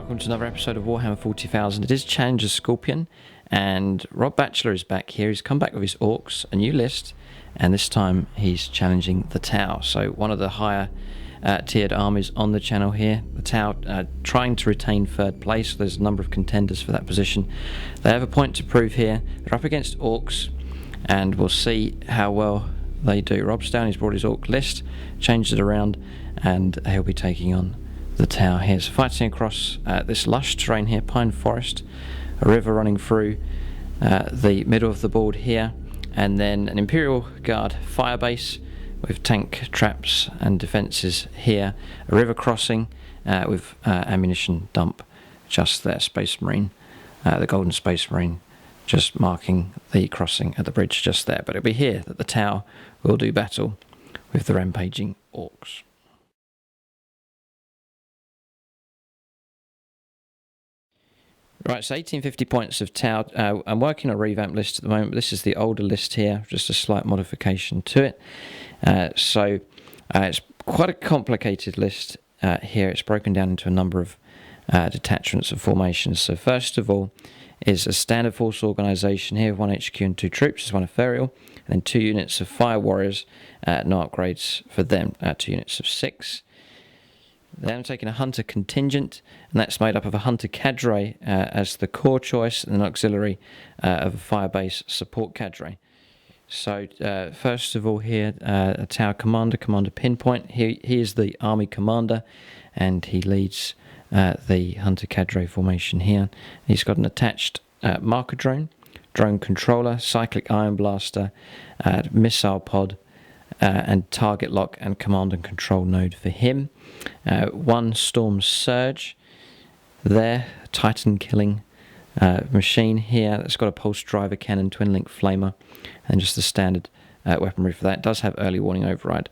welcome to another episode of Warhammer 40,000. It is Challenger Scorpion, and Rob Batchelor is back here. He's come back with his Orks, a new list, and this time he's challenging the Tau. So one of the higher tiered armies on the channel here. The Tau trying to retain third place. There's a number of contenders for that position. They have a point to prove here. They're up against Orks, and we'll see how well they do. Rob's down, he's brought his Ork list, changed it around, and he'll be taking on the Tau here. So fighting across this lush terrain here, pine forest, a river running through the middle of the board here, and then an Imperial Guard fire base with tank traps and defences here, a river crossing with ammunition dump just there, Space Marine, the Golden Space Marine just marking the crossing at the bridge just there. But it'll be here that the Tau will do battle with the rampaging Orks. Right, so 1850 points of Tau. I'm working on a revamp list at the moment, but this is the older list here, just a slight modification to it. So it's quite a complicated list here. It's broken down into a number of detachments and formations. So first of all is a standard force organisation here, 1 HQ and 2 troops, there's 1 ethereal, and then 2 units of fire warriors, no upgrades for them, 2 units of 6. Then I'm taking a hunter contingent, and that's made up of a hunter cadre as the core choice, and an auxiliary of a firebase support cadre. So first of all here, a Tau commander, Commander Pinpoint. He is the army commander, and he leads the hunter cadre formation here. He's got an attached marker drone, drone controller, cyclic iron blaster, missile pod, and target lock and command and control node for him. 1 storm surge there, Titan killing machine here that's got a pulse driver cannon, twin link flamer, and just the standard weaponry for that. It does have early warning override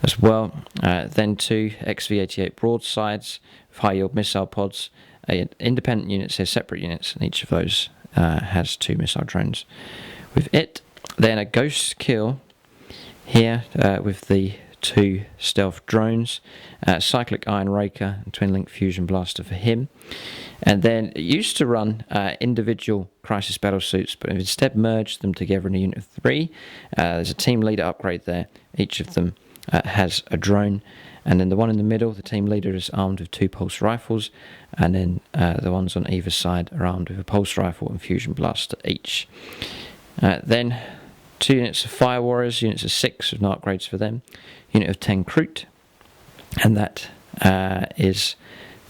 as well. Then 2 XV88 broadsides with high yield missile pods, independent units here, separate units, and each of those has 2 missile drones with it. Then a ghost kill here with the 2 stealth drones, cyclic iron raker and twin link fusion blaster for him. And then it used to run individual crisis battle suits, but instead merged them together in a unit of 3. There's a team leader upgrade there. Each of them has a drone, and then the one in the middle, the team leader, is armed with 2 pulse rifles, and then the ones on either side are armed with a pulse rifle and fusion blaster each. Then 2 units of fire warriors, units of 6 with no upgrades for them, unit of 10 Kroot, and that is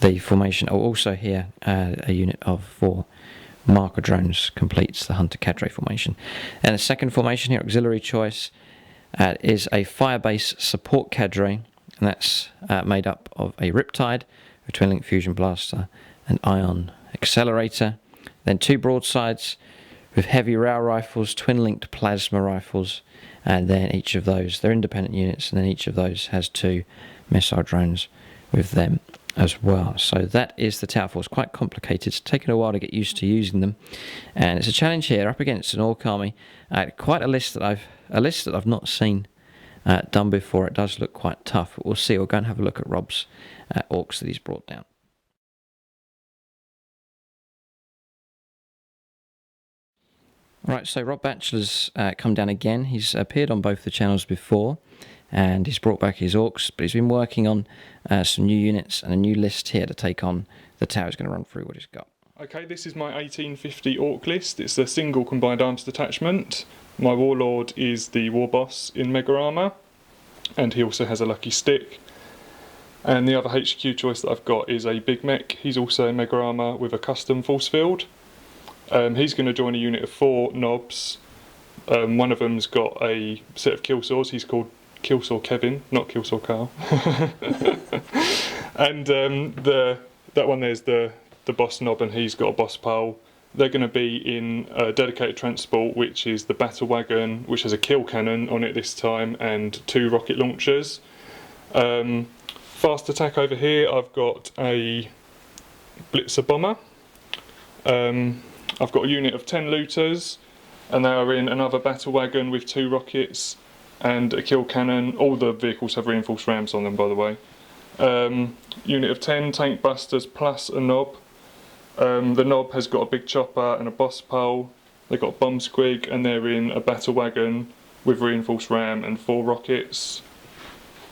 the formation. Oh, also here a unit of 4 marker drones completes the hunter cadre formation. And the second formation here, auxiliary choice, is a firebase support cadre, and that's made up of a Riptide, a twin link fusion blaster, and ion accelerator. Then 2 broadsides with heavy rail rifles, twin-linked plasma rifles, and then each of those, they're independent units, and then each of those has 2 missile drones with them as well. So that is the Tau force. Quite complicated. It's taken a while to get used to using them, and it's a challenge here up against an Ork army. Quite a list that I've not seen done before. It does look quite tough, but we'll see. We'll go and have a look at Rob's Orks that he's brought down. Right, so Rob Batchelor's come down again. He's appeared on both the channels before, and he's brought back his Orks, but he's been working on some new units and a new list here to take on the Tau. He's going to run through what he's got. Okay, this is my 1850 Ork list. It's a single combined arms detachment. My warlord is the war boss in mega armour, and he also has a lucky stick. And the other HQ choice that I've got is a big mech. He's also in mega armour with a custom force field. He's going to join a unit of 4 knobs. One of them's got a set of kill saws. He's called Killsaw Kevin, not Killsaw Carl. And that one there's the boss knob, and he's got a boss pole. They're going to be in a dedicated transport, which is the battle wagon, which has a kill cannon on it this time, and 2 rocket launchers. Fast attack over here, I've got a Blitzer bomber. I've got a unit of 10 looters, and they are in another battle wagon with 2 rockets and a kill cannon. All the vehicles have reinforced rams on them, by the way. Unit of 10 tank busters plus a knob. The knob has got a big chopper and a boss pole. They've got a bomb squig and they're in a battle wagon with reinforced ram and 4 rockets.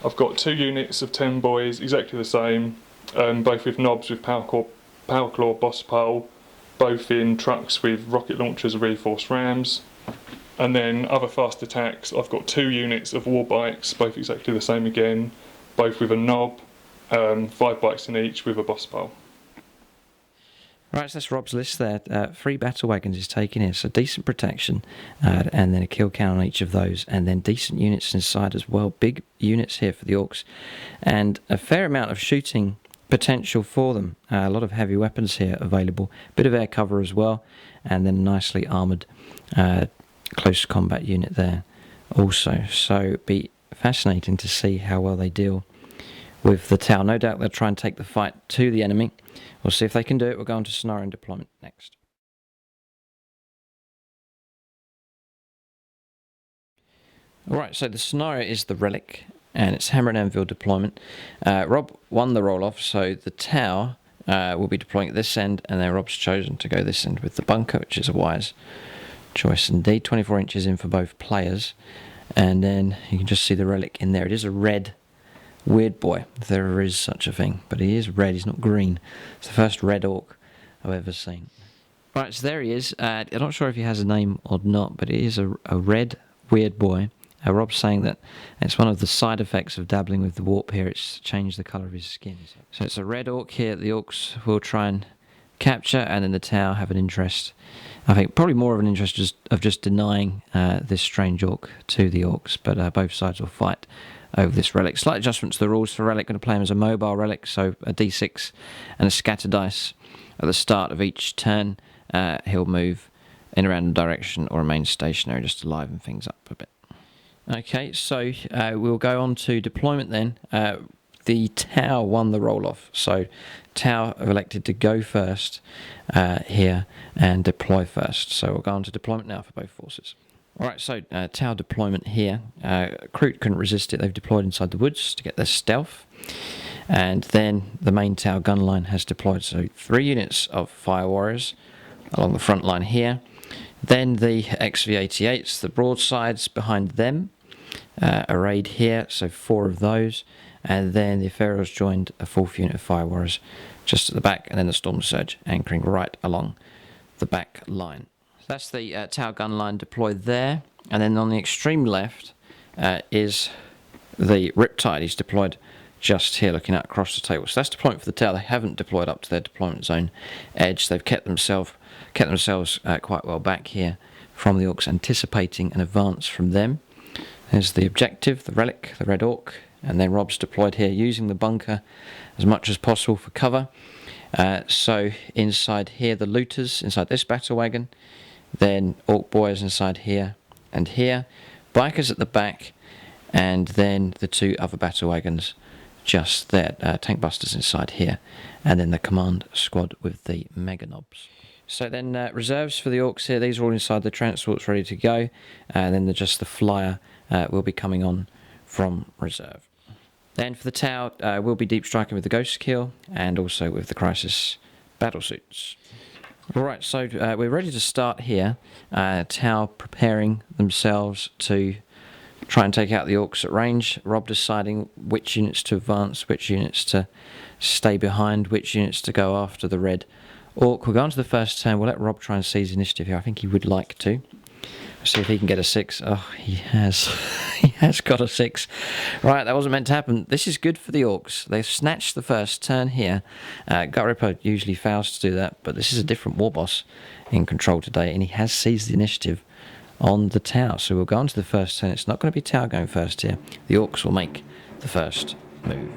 I've got 2 units of 10 boys, exactly the same, both with knobs with power claw, boss pole, both in trucks with rocket launchers and reinforced rams. And then other fast attacks, I've got 2 units of war bikes, both exactly the same again, both with a knob, 5 bikes in each with a boss pole. Right, so that's Rob's list there. 3 battle wagons is taken here, so decent protection, and then a kill count on each of those, and then decent units inside as well. Big units here for the Orks, and a fair amount of shooting potential for them. A lot of heavy weapons here available, bit of air cover as well, and then nicely armoured close combat unit there also. So it'd be fascinating to see how well they deal with the Tau. No doubt they'll try and take the fight to the enemy. We'll see if they can do it. We'll go on to scenario and deployment next. Alright, so the scenario is the Relic, and it's hammer and anvil deployment. Rob won the roll-off, so the Tau will be deploying at this end, and then Rob's chosen to go this end with the bunker, which is a wise choice indeed. 24 inches in for both players, and then you can just see the Relic in there. It is a red WEIRDBOY, if there is such a thing, but he is red, he's not green. It's the first red orc I've ever seen. Right, so there he is. I'm not sure if he has a name or not, but it is a red WEIRDBOY. Rob's saying that it's one of the side effects of dabbling with the warp here, it's changed the colour of his skin. So it's a red orc here the Orks will try and capture, and then the Tau have an interest, I think probably more of an interest of just denying this strange orc to the Orks, but both sides will fight over this Relic. Slight adjustment to the rules for Relic. Going to play him as a mobile Relic, so a d6 and a scatter dice at the start of each turn. He'll move in a random direction or remain stationary just to liven things up a bit. Okay, so we'll go on to deployment then. The Tau won the roll-off, so Tau have elected to go first here and deploy first. So we'll go on to deployment now for both forces. Alright, so Tau deployment here. Kroot couldn't resist it. They've deployed inside the woods to get their stealth. And then the main Tau gun line has deployed. So 3 units of fire warriors along the front line here. Then the XV-88s, the broadsides behind them, arrayed here. So 4 of those. And then the Pharaohs joined a 4th unit of fire warriors just at the back. And then the Storm Surge anchoring right along the back line. That's the Tau gun line deployed there, and then on the extreme left is the Riptide. He's deployed just here, looking out across the table. So that's deployment for the Tau. They haven't deployed up to their deployment zone edge. They've kept themselves quite well back here from the Orks, anticipating an advance from them. There's the objective, the Relic, the Red Orc, and then Rob's deployed here, using the bunker as much as possible for cover. So inside here, the looters inside this battle wagon. Then Orc boys inside here and here, bikers at the back, and then the 2 other battle wagons just there, tank busters inside here, and then the command squad with the mega knobs. So then reserves for the Orks here, these are all inside the transports ready to go, and then just the flyer will be coming on from reserve. Then for the Tau, we'll be deep striking with the Ghost Kill, and also with the Crisis battlesuits. Alright, so we're ready to start here. Tau preparing themselves to try and take out the Orks at range. Rob deciding which units to advance, which units to stay behind, which units to go after the Red Orc. We'll go on to the first turn. We'll let Rob try and seize initiative here. I think he would like to. See if he can get a 6. Oh, he has. He has got a 6. Right, that wasn't meant to happen. This is good for the Orks. They've snatched the first turn here. Gut Ripper usually fails to do that, but this is a different war boss in control today, and he has seized the initiative on the Tau. So we'll go on to the first turn. It's not going to be Tau going first here. The Orks will make the first move.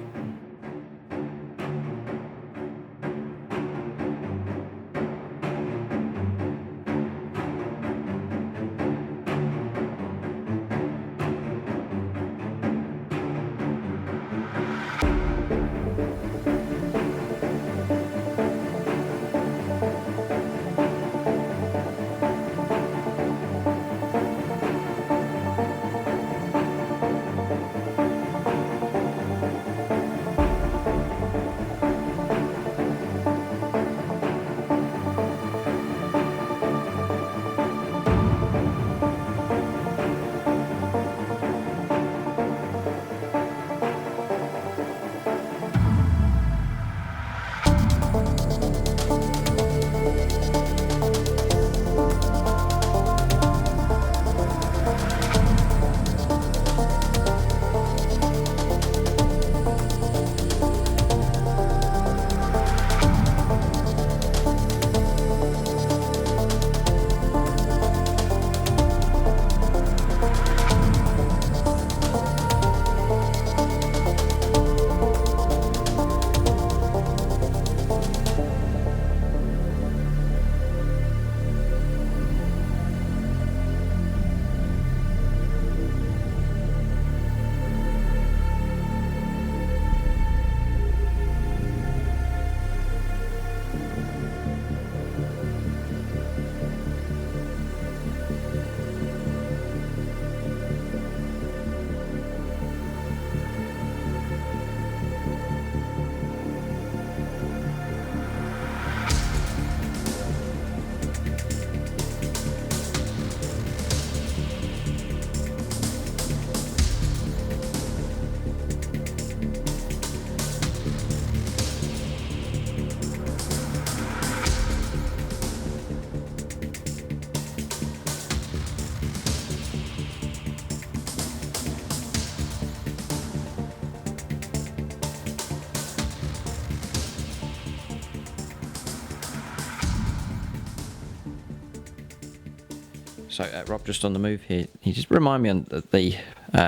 So Rob just on the move here. He just remind me on the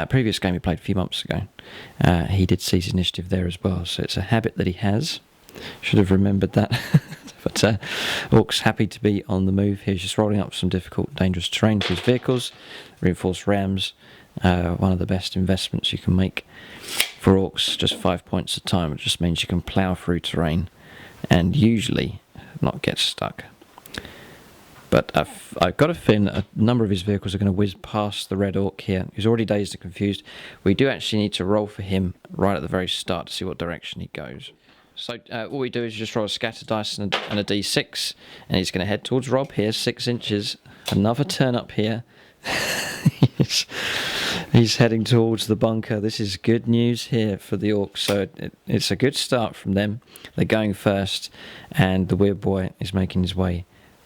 previous game he played a few months ago. He did seize initiative there as well. So it's a habit that he has. Should have remembered that. But Orks happy to be on the move here. He's just rolling up some difficult, dangerous terrain for his vehicles. Reinforced rams, one of the best investments you can make for Orks. Just 5 points a time. It just means you can plough through terrain and usually not get stuck. But I've got a feeling a number of his vehicles are going to whiz past the red orc here. He's already dazed and confused. We do actually need to roll for him right at the very start to see what direction he goes. So what we do is just roll a scatter dice and a d6, and he's going to head towards Rob here, 6 inches. Another turn up here. He's heading towards the bunker. This is good news here for the Orcs. So it's a good start from them. They're going first, and the WEIRDBOY is making his way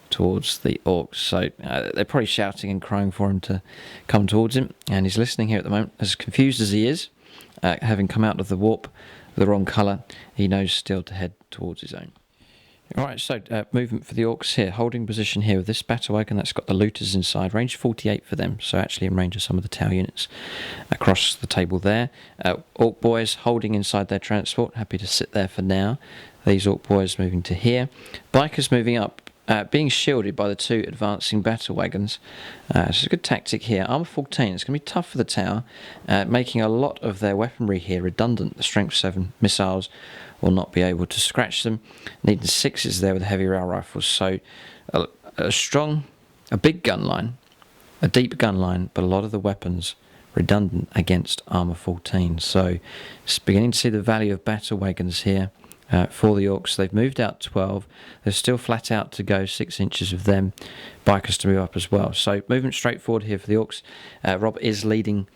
towards the Orcs. So they're probably shouting and crying for him to come towards him, and he's listening here at the moment. As confused as he is, having come out of the warp the wrong colour, he knows still to head towards his own. Alright, so movement for the Orcs here, holding position here with this battle wagon that's got the looters inside, range 48 for them, so actually in range of some of the Tau units across the table there. Orc boys holding inside their transport, happy to sit there for now. These Orc boys moving to here. Bikers moving up, being shielded by the 2 advancing battle wagons. It's a good tactic here. Armour 14, it's going to be tough for the Tower, making a lot of their weaponry here redundant. The Strength 7 missiles will not be able to scratch them. Needing 6s there with heavy rail rifles. So a big gun line, a deep gun line, but a lot of the weapons redundant against Armour 14. So it's beginning to see the value of battle wagons here. For the Orcs, they've moved out 12. They're still flat out to go, 6 inches of them. Bikers to move up as well. So movement straight forward here for the Orcs. Rob is leading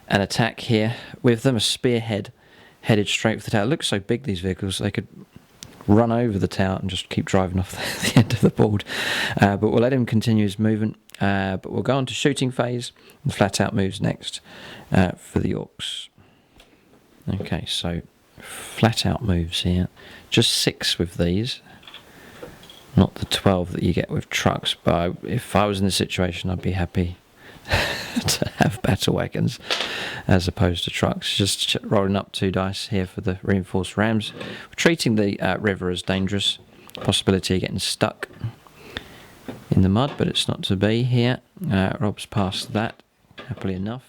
an attack here with them, a spearhead headed straight for the tower. It looks so big, these vehicles, they could run over the tower and just keep driving off the end of the board. But we'll let him continue his movement. But we'll go on to shooting phase. And flat out moves next for the Orcs. Okay, so flat out moves here, just 6 with these, not the 12 that you get with trucks. But if I was in this situation, I'd be happy to have battle wagons as opposed to trucks. Just rolling up 2 dice here for the reinforced rams. We're treating the river as dangerous, possibility of getting stuck in the mud, but it's not to be here. Rob's past that happily enough.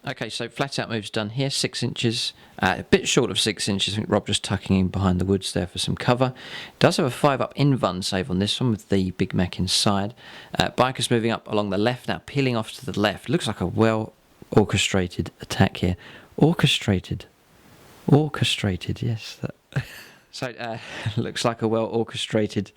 Okay, so flat out moves done here, 6 inches, a bit short of 6 inches. I think Rob just tucking in behind the woods there for some cover. Does have a 5-up invuln save on this one with the Big Mac inside. Bikers moving up along the left now, peeling off to the left. Looks like a well orchestrated attack here. Orchestrated, yes. So looks like a well orchestrated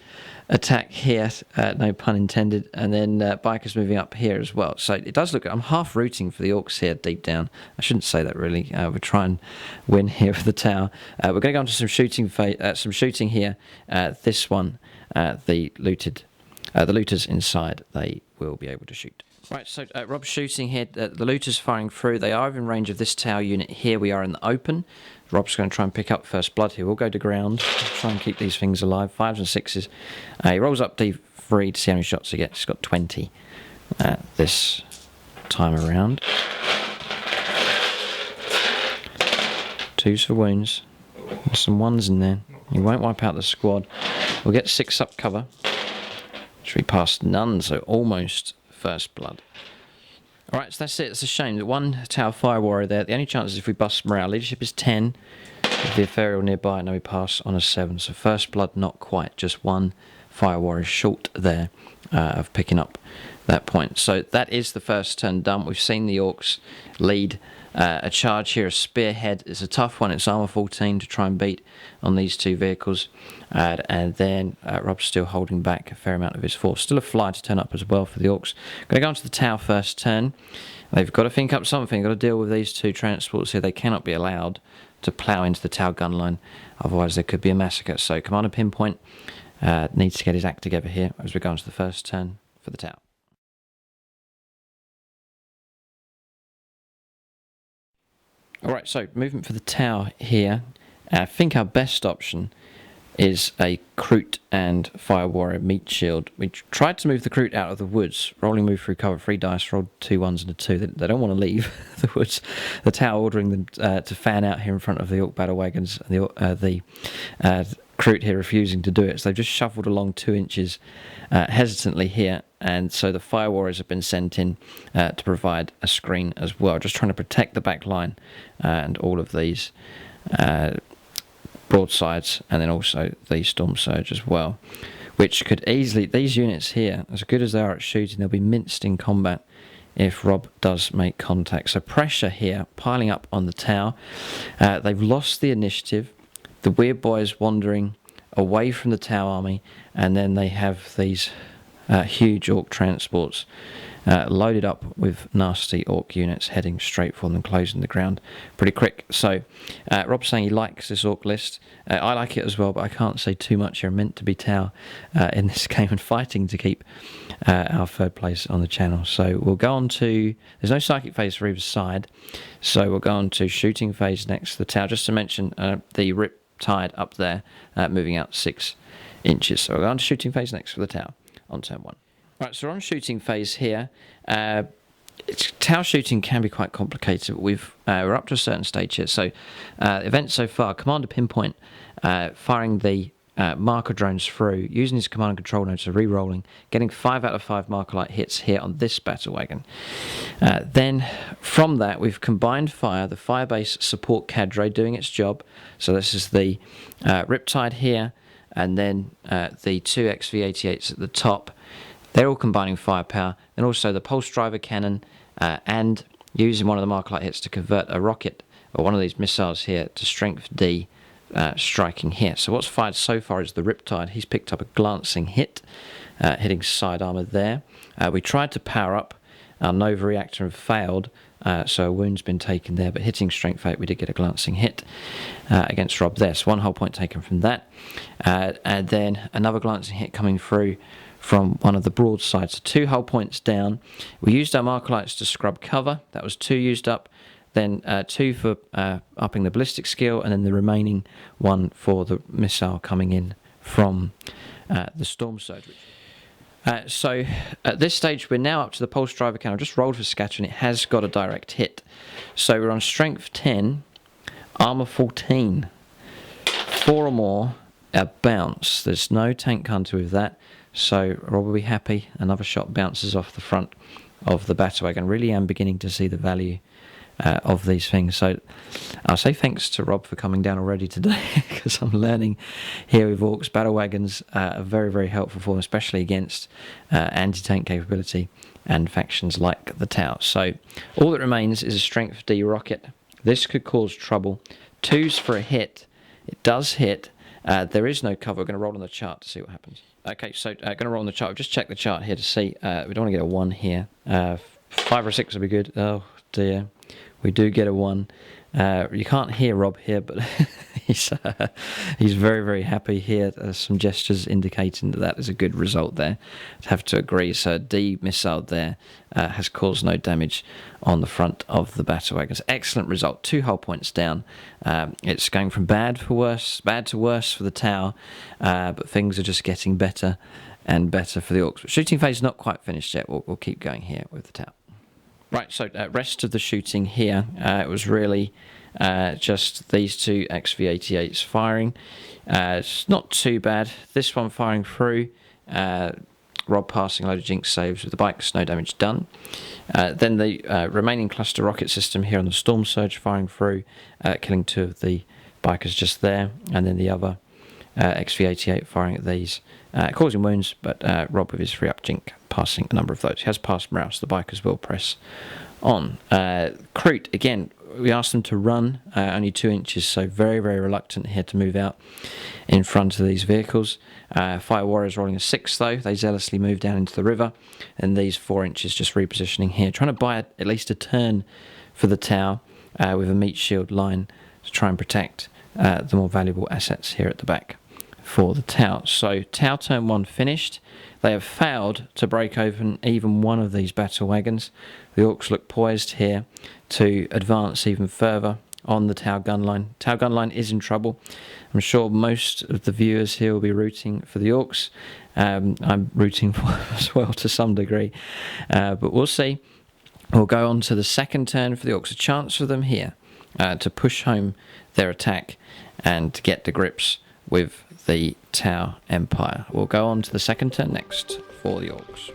attack here, no pun intended, and then Bikers moving up here as well. So it does look, I'm half rooting for the Orcs here deep down. I shouldn't say that really. We'll try and win here for the Tower. We're going to go on to some shooting here. This one, the looters inside, they will be able to shoot. Right, so Rob's shooting here, the looters firing through. They are in range of this tower unit here. We are in the open. Rob's going to try and pick up first blood here. We'll go to ground, try and keep these things alive. 5s and 6s. He rolls up D3 to see how many shots he gets. He's got 20 this time around. 2s for wounds. There's some 1s in there. He won't wipe out the squad. We'll get 6 up cover. Which we passed none, so almost first blood. Alright, so that's it. It's a shame that 1 Tower Fire Warrior there. The only chance is if we bust morale. Leadership is 10. With the Ethereal nearby, and we pass on a 7. So first blood, not quite. Just 1 Fire Warrior short there of picking up that point. So that is the first turn done. We've seen the Orcs lead a charge here. A spearhead is a tough one. It's armor 14 to try and beat on these 2 vehicles. And then Rob's still holding back a fair amount of his force. Still a flyer to turn up as well for the Orcs. Going to go onto the tower first turn. They've got to think up something. Got to deal with these 2 transports here. They cannot be allowed to plough into the tower gun line. Otherwise there could be a massacre. So Commander Pinpoint needs to get his act together here as we go on to the first turn for the tower. Alright, so movement for the tower here. I think our best option is a Kroot and Fire Warrior meat shield. We tried to move the Kroot out of the woods, rolling move through cover, 3 dice, rolled 2 1s and a 2. They don't want to leave the woods. The Tau ordering them to fan out here in front of the Ork battle wagons, and the Kroot here refusing to do it. So they've just shuffled along 2 inches hesitantly here, and so the Fire Warriors have been sent in to provide a screen as well, just trying to protect the back line and all of these broadsides, and then also the Storm Surge as well, which could easily, these units here, as good as they are at shooting, they'll be minced in combat if Rob does make contact. So pressure here piling up on the Tau. They've lost the initiative. The WEIRDBOY wandering away from the Tau army, and then they have these huge Ork transports loaded up with nasty Ork units heading straight for them, closing the ground pretty quick. So Rob's saying he likes this Ork list. I like it as well, but I can't say too much. You're meant to be Tau in this game and fighting to keep our 3rd place on the channel. So we'll go on to, there's no psychic phase for either side, so we'll go on to shooting phase next to the Tau. Just to mention the Riptide up there moving out 6 inches. So we'll go on to shooting phase next for the Tau on turn 1. Right, so we're on shooting phase here. Tau shooting can be quite complicated. We're up to a certain stage here. So events so far, Commander Pinpoint firing the marker drones through, using his command and control nodes, so re-rolling, getting 5 out of 5 marker light hits here on this battle wagon. Then from that, we've combined fire, the Firebase support cadre doing its job. So this is the Riptide here, and then the 2 XV88s at the top. They're all combining firepower, and also the pulse driver cannon, and using one of the marker light hits to convert a rocket or one of these missiles here to strength D, striking here. So what's fired so far is the Riptide. He's picked up a glancing hit, hitting side armor there. We tried to power up our Nova reactor and failed, so a wound's been taken there, but hitting strength 8, we did get a glancing hit against Rob there. So 1 whole point taken from that, and then another glancing hit coming through from one of the broadsides. So 2 hull points down. We used our marker lights to scrub cover. That was 2 used up. Then 2 for upping the ballistic skill, and then the remaining 1 for the missile coming in from the Storm Surge. So at this stage, we're now up to the pulse driver cannon. I just rolled for scatter, and it has got a direct hit. So we're on strength 10, armor 14, 4 or more, a bounce. There's no tank hunter with that. So Rob will be happy. Another shot bounces off the front of the battle wagon. Really am beginning to see the value of these things. So I'll say thanks to Rob for coming down already today, because I'm learning here with Orks battle wagons are very, very helpful for them, especially against anti-tank capability and factions like the Tau. So all that remains is a strength D rocket. This could cause trouble. 2s for a hit. It does hit. There is no cover. We're going to roll on the chart to see what happens. Okay, so going to roll on the chart. I've just checked the chart here to see. We don't want to get a 1 here. 5 or 6 would be good. Oh dear, we do get a 1. You can't hear Rob here, but he's very, very happy here. Some gestures indicating that that is a good result there. I'd have to agree. So D missile there has caused no damage on the front of the battle wagons. Excellent result. 2 hull points down. It's going from bad to worse for the Tau, but things are just getting better and better for the Orks. But shooting phase is not quite finished yet. We'll keep going here with the Tau. Right, so rest of the shooting here, it was really just these 2 XV88s firing. It's not too bad. This one firing through, Rob passing a load of jinx saves with the bikes, no damage done. Then the remaining cluster rocket system here on the Storm Surge firing through, killing 2 of the bikers just there, and then the other XV88 firing at these, causing wounds, but Rob with his 3-up jink passing a number of those. He has passed morale, so the bikers will press on. Kroot, again, we asked them to run, only 2 inches, so very, very reluctant here to move out in front of these vehicles. Fire Warriors rolling a 6 though. They zealously move down into the river, and these 4 inches just repositioning here, trying to buy at least a turn for the Tau with a meat shield line to try and protect the more valuable assets here at the back for the Tau. So Tau turn 1 finished. They have failed to break open even one of these battle wagons. The Orks look poised here to advance even further on the Tau gun line. Tau gun line is in trouble. I'm sure most of the viewers here will be rooting for the Orks. I'm rooting for them as well to some degree, but we'll see. We'll go on to the second turn for the Orks. A chance for them here to push home their attack and to get to grips with the Tau Empire. We'll go on to the second turn next for the Orks.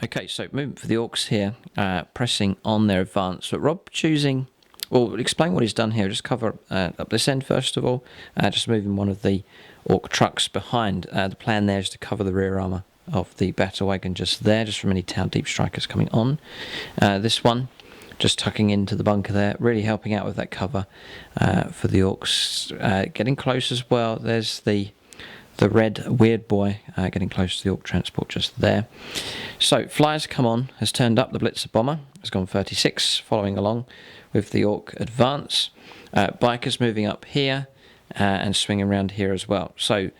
Okay, so movement for the Orks here, pressing on their advance. But Rob choosing, well, explain what he's done here. Just cover up this end first of all, just moving one of the Ork trucks behind. The plan there is to cover the rear armour of the battle wagon just there, just from any Tau deep strikers coming on. This one, just tucking into the bunker there, really helping out with that cover for the Orks. Getting close as well, there's the red WEIRDBOY getting close to the Ork transport just there. So flyers come on, has turned up the Blitzer bomber, has gone 36, following along with the Ork advance. Bikers moving up here and swinging around here as well. So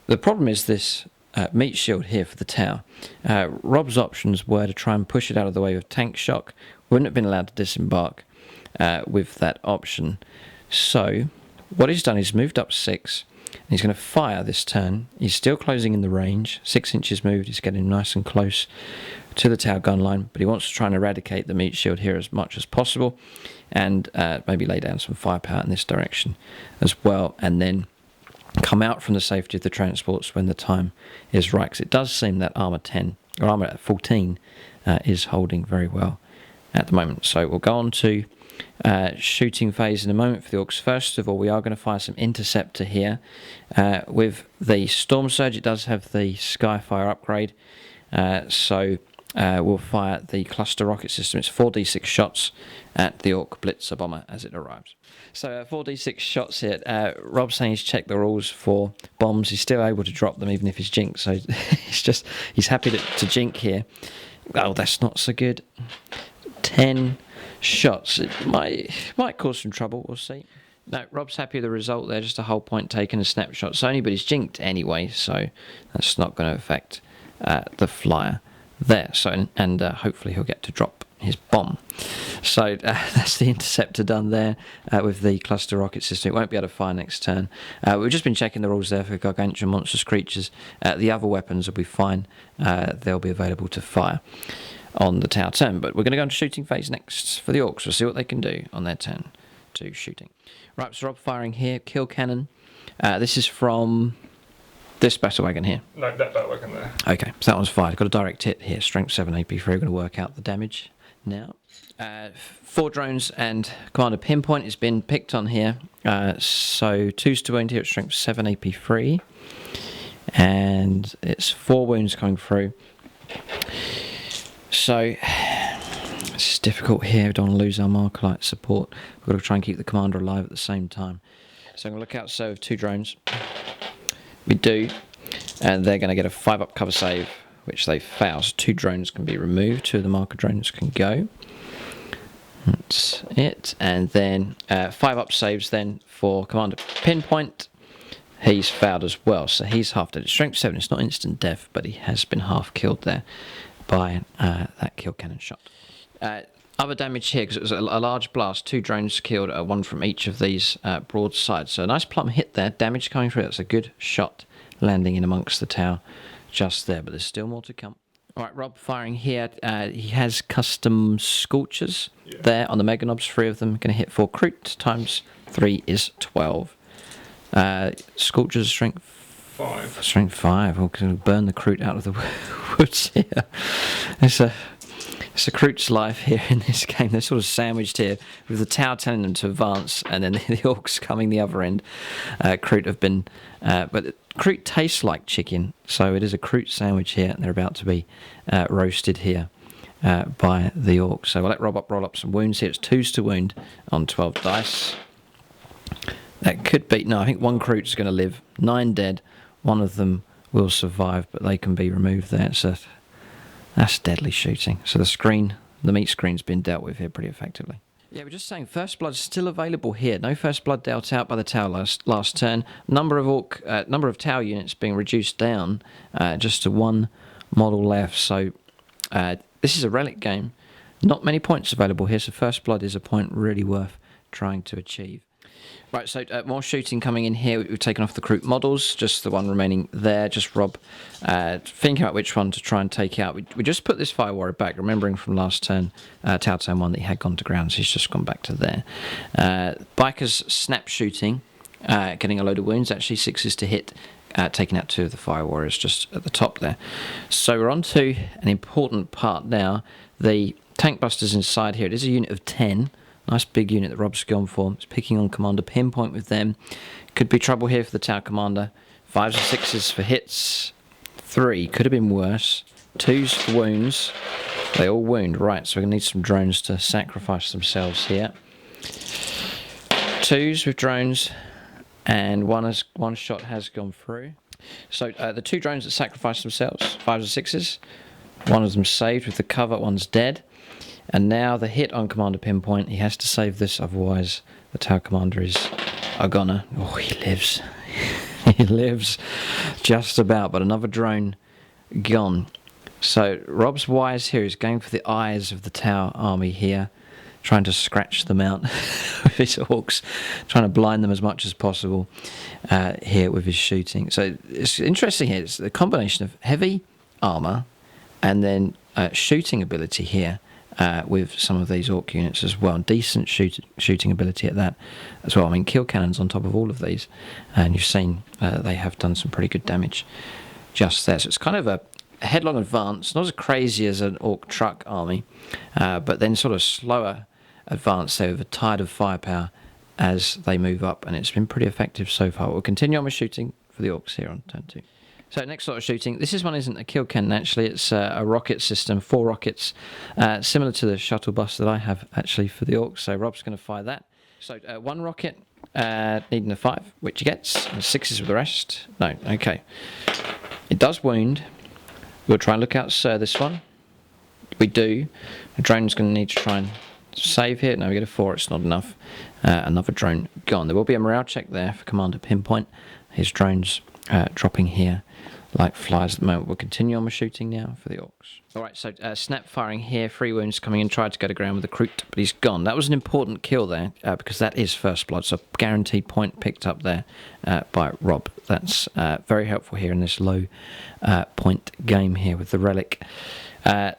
the problem is this meat shield here for the Tau. Rob's options were to try and push it out of the way with tank shock. Wouldn't have been allowed to disembark with that option. So what he's done is moved up 6. And he's going to fire this turn. He's still closing in the range. 6 inches moved. He's getting nice and close to the Tau gun line. But he wants to try and eradicate the meat shield here as much as possible. And maybe lay down some firepower in this direction as well. And then come out from the safety of the transports when the time is right. Because it does seem that armor 10, or armor at 14, is holding very well at the moment. So we'll go on to shooting phase in a moment for the Orks. First of all, we are going to fire some interceptor here with the Storm Surge. It does have the Skyfire upgrade, so we'll fire the cluster rocket system. It's 4d6 shots at the Ork Blitzer bomber as it arrives. So 4d6 shots here. Rob's saying he's checked the rules for bombs. He's still able to drop them even if he's jinked, so he's happy to jink here. Oh, that's not so good. 10 shots. It might cause some trouble, we'll see. No, Rob's happy with the result there, just a whole point taken, a snapshot. So only, but he's jinked anyway, so that's not going to affect the flyer there. So and hopefully he'll get to drop his bomb. So that's the interceptor done there with the cluster rocket system. It won't be able to fire next turn. We've just been checking the rules there for gargantuan monstrous creatures. The other weapons will be fine. They'll be available to fire on the tower turn. But we're going to go into shooting phase next for the Orks. We'll see what they can do on their turn to shooting. Right, so Rob firing here. Kill cannon. This is from this battle wagon here. No, that battle wagon there. Okay, so that one's fired. Got a direct hit here. Strength 7 AP3. We're going to work out the damage now. 4 drones and Commander Pinpoint has been picked on here. So 2s to wound here at strength 7 AP3. And it's 4 wounds coming through. So it's difficult here. We don't want to lose our Markerite support. We've got to try and keep the commander alive at the same time. So I'm going to look out so with 2 drones. We do. And they're going to get a 5-up cover save, which they fail. So 2 drones can be removed. 2 of the marker drones can go. That's it. And then 5-up saves then for Commander Pinpoint. He's failed as well. So he's half dead. Strength 7. It's not instant death, but he has been half killed there by that kill cannon shot. Other damage here, because it was a large blast, 2 drones killed, 1 from each of these broadsides. So a nice plumb hit there, damage coming through. That's a good shot landing in amongst the tower just there, but there's still more to come. All right, Rob firing here. He has custom scorchers there on the Mega Knobs, 3 of them. Going to hit 4 Kroot, times 3 is 12. Scorchers strength 5. Strength 5. We're going to burn the Kroot out of the woods here. It's a Kroot's life here in this game. They're sort of sandwiched here with the tower telling them to advance and then the Orks coming the other end. Kroot have been... but Kroot tastes like chicken, so it is a Kroot sandwich here, and they're about to be roasted here by the Orks. So we'll let Rob roll up some wounds here. It's 2s to wound on 12 dice. That could be... No, I think 1 Kroot's going to live. 9 dead. 1 of them will survive, but they can be removed there. So that's deadly shooting. So the meat screen's been dealt with here pretty effectively. Yeah, we're just saying First Blood's still available here. No First Blood dealt out by the tower last turn. Number of tower units being reduced down just to 1 model left. So this is a Relic game. Not many points available here, so First Blood is a point really worth trying to achieve. Right, so more shooting coming in here. We've taken off the Kroot models, just the one remaining there. Just Rob thinking about which one to try and take out. We just put this Fire Warrior back, remembering from last turn, tower turn 1, that he had gone to ground, so he's just gone back to there. Biker's snap shooting, getting a load of wounds, actually 6s to hit, taking out 2 of the Fire Warriors just at the top there. So we're on to an important part now. The tank busters inside here. It is a unit of 10. Nice big unit that Rob's gone for. It's picking on Commander Pinpoint with them. Could be trouble here for the tower commander. 5s and 6s for hits. 3 could have been worse. 2s for wounds. They all wound. Right, so we're going to need some drones to sacrifice themselves here. 2s with drones, and one shot has gone through. So the 2 drones that sacrificed themselves, 5s and 6s. 1 of them saved with the cover, 1's dead. And now the hit on Commander Pinpoint. He has to save this, otherwise the tower commander is a goner. Oh, he lives. He lives just about, but another drone gone. So Rob's wise here is going for the eyes of the tower army here, trying to scratch them out with his Orks, trying to blind them as much as possible here with his shooting. So it's interesting here. It's the combination of heavy armor and then shooting ability here. With some of these Ork units as well. Decent shooting ability at that as well. I mean, kill cannons on top of all of these. And you've seen they have done some pretty good damage just there. So it's kind of a headlong advance. Not as crazy as an Ork truck army. But then sort of slower advance there with a tide of firepower as they move up. And it's been pretty effective so far. We'll continue on with shooting for the Orks here on turn 2. So next sort of shooting, this one isn't a kill cannon actually, it's a rocket system, 4 rockets, similar to the shuttle bus that I have actually for the Orks, so Rob's going to fire that. So 1 rocket, needing a 5, which he gets, and 6s with the rest. No, okay. It does wound. We'll try and look out Sir this one. We do. The drone's going to need to try and save here. No, we get a 4, it's not enough. Another drone gone. There will be a morale check there for Commander Pinpoint. His drone's dropping here like flies at the moment. We'll continue on with shooting now for the Orks. Alright, so snap firing here, 3 wounds coming in, tried to go to ground with the Kroot, but he's gone. That was an important kill there, because that is first blood, so guaranteed point picked up there by Rob. That's very helpful here in this low point game here with the Relic.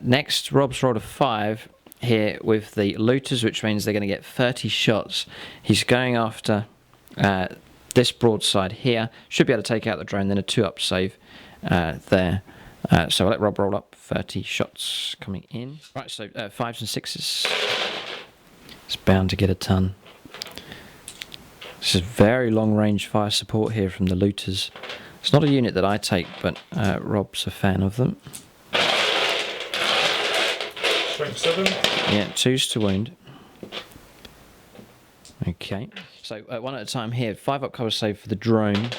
Next, Rob's rolled a 5 here with the looters, which means they're going to get 30 shots. He's going after this broadside here. Should be able to take out the drone, then a 2-up save there. So I'll let Rob roll up. 30 shots coming in. Right, so 5s and 6s. It's bound to get a ton. This is very long range fire support here from the looters. It's not a unit that I take, but Rob's a fan of them. Strength 7. Yeah, 2s to wound. Okay, so 1 at a time here. 5-up cover save for the drone.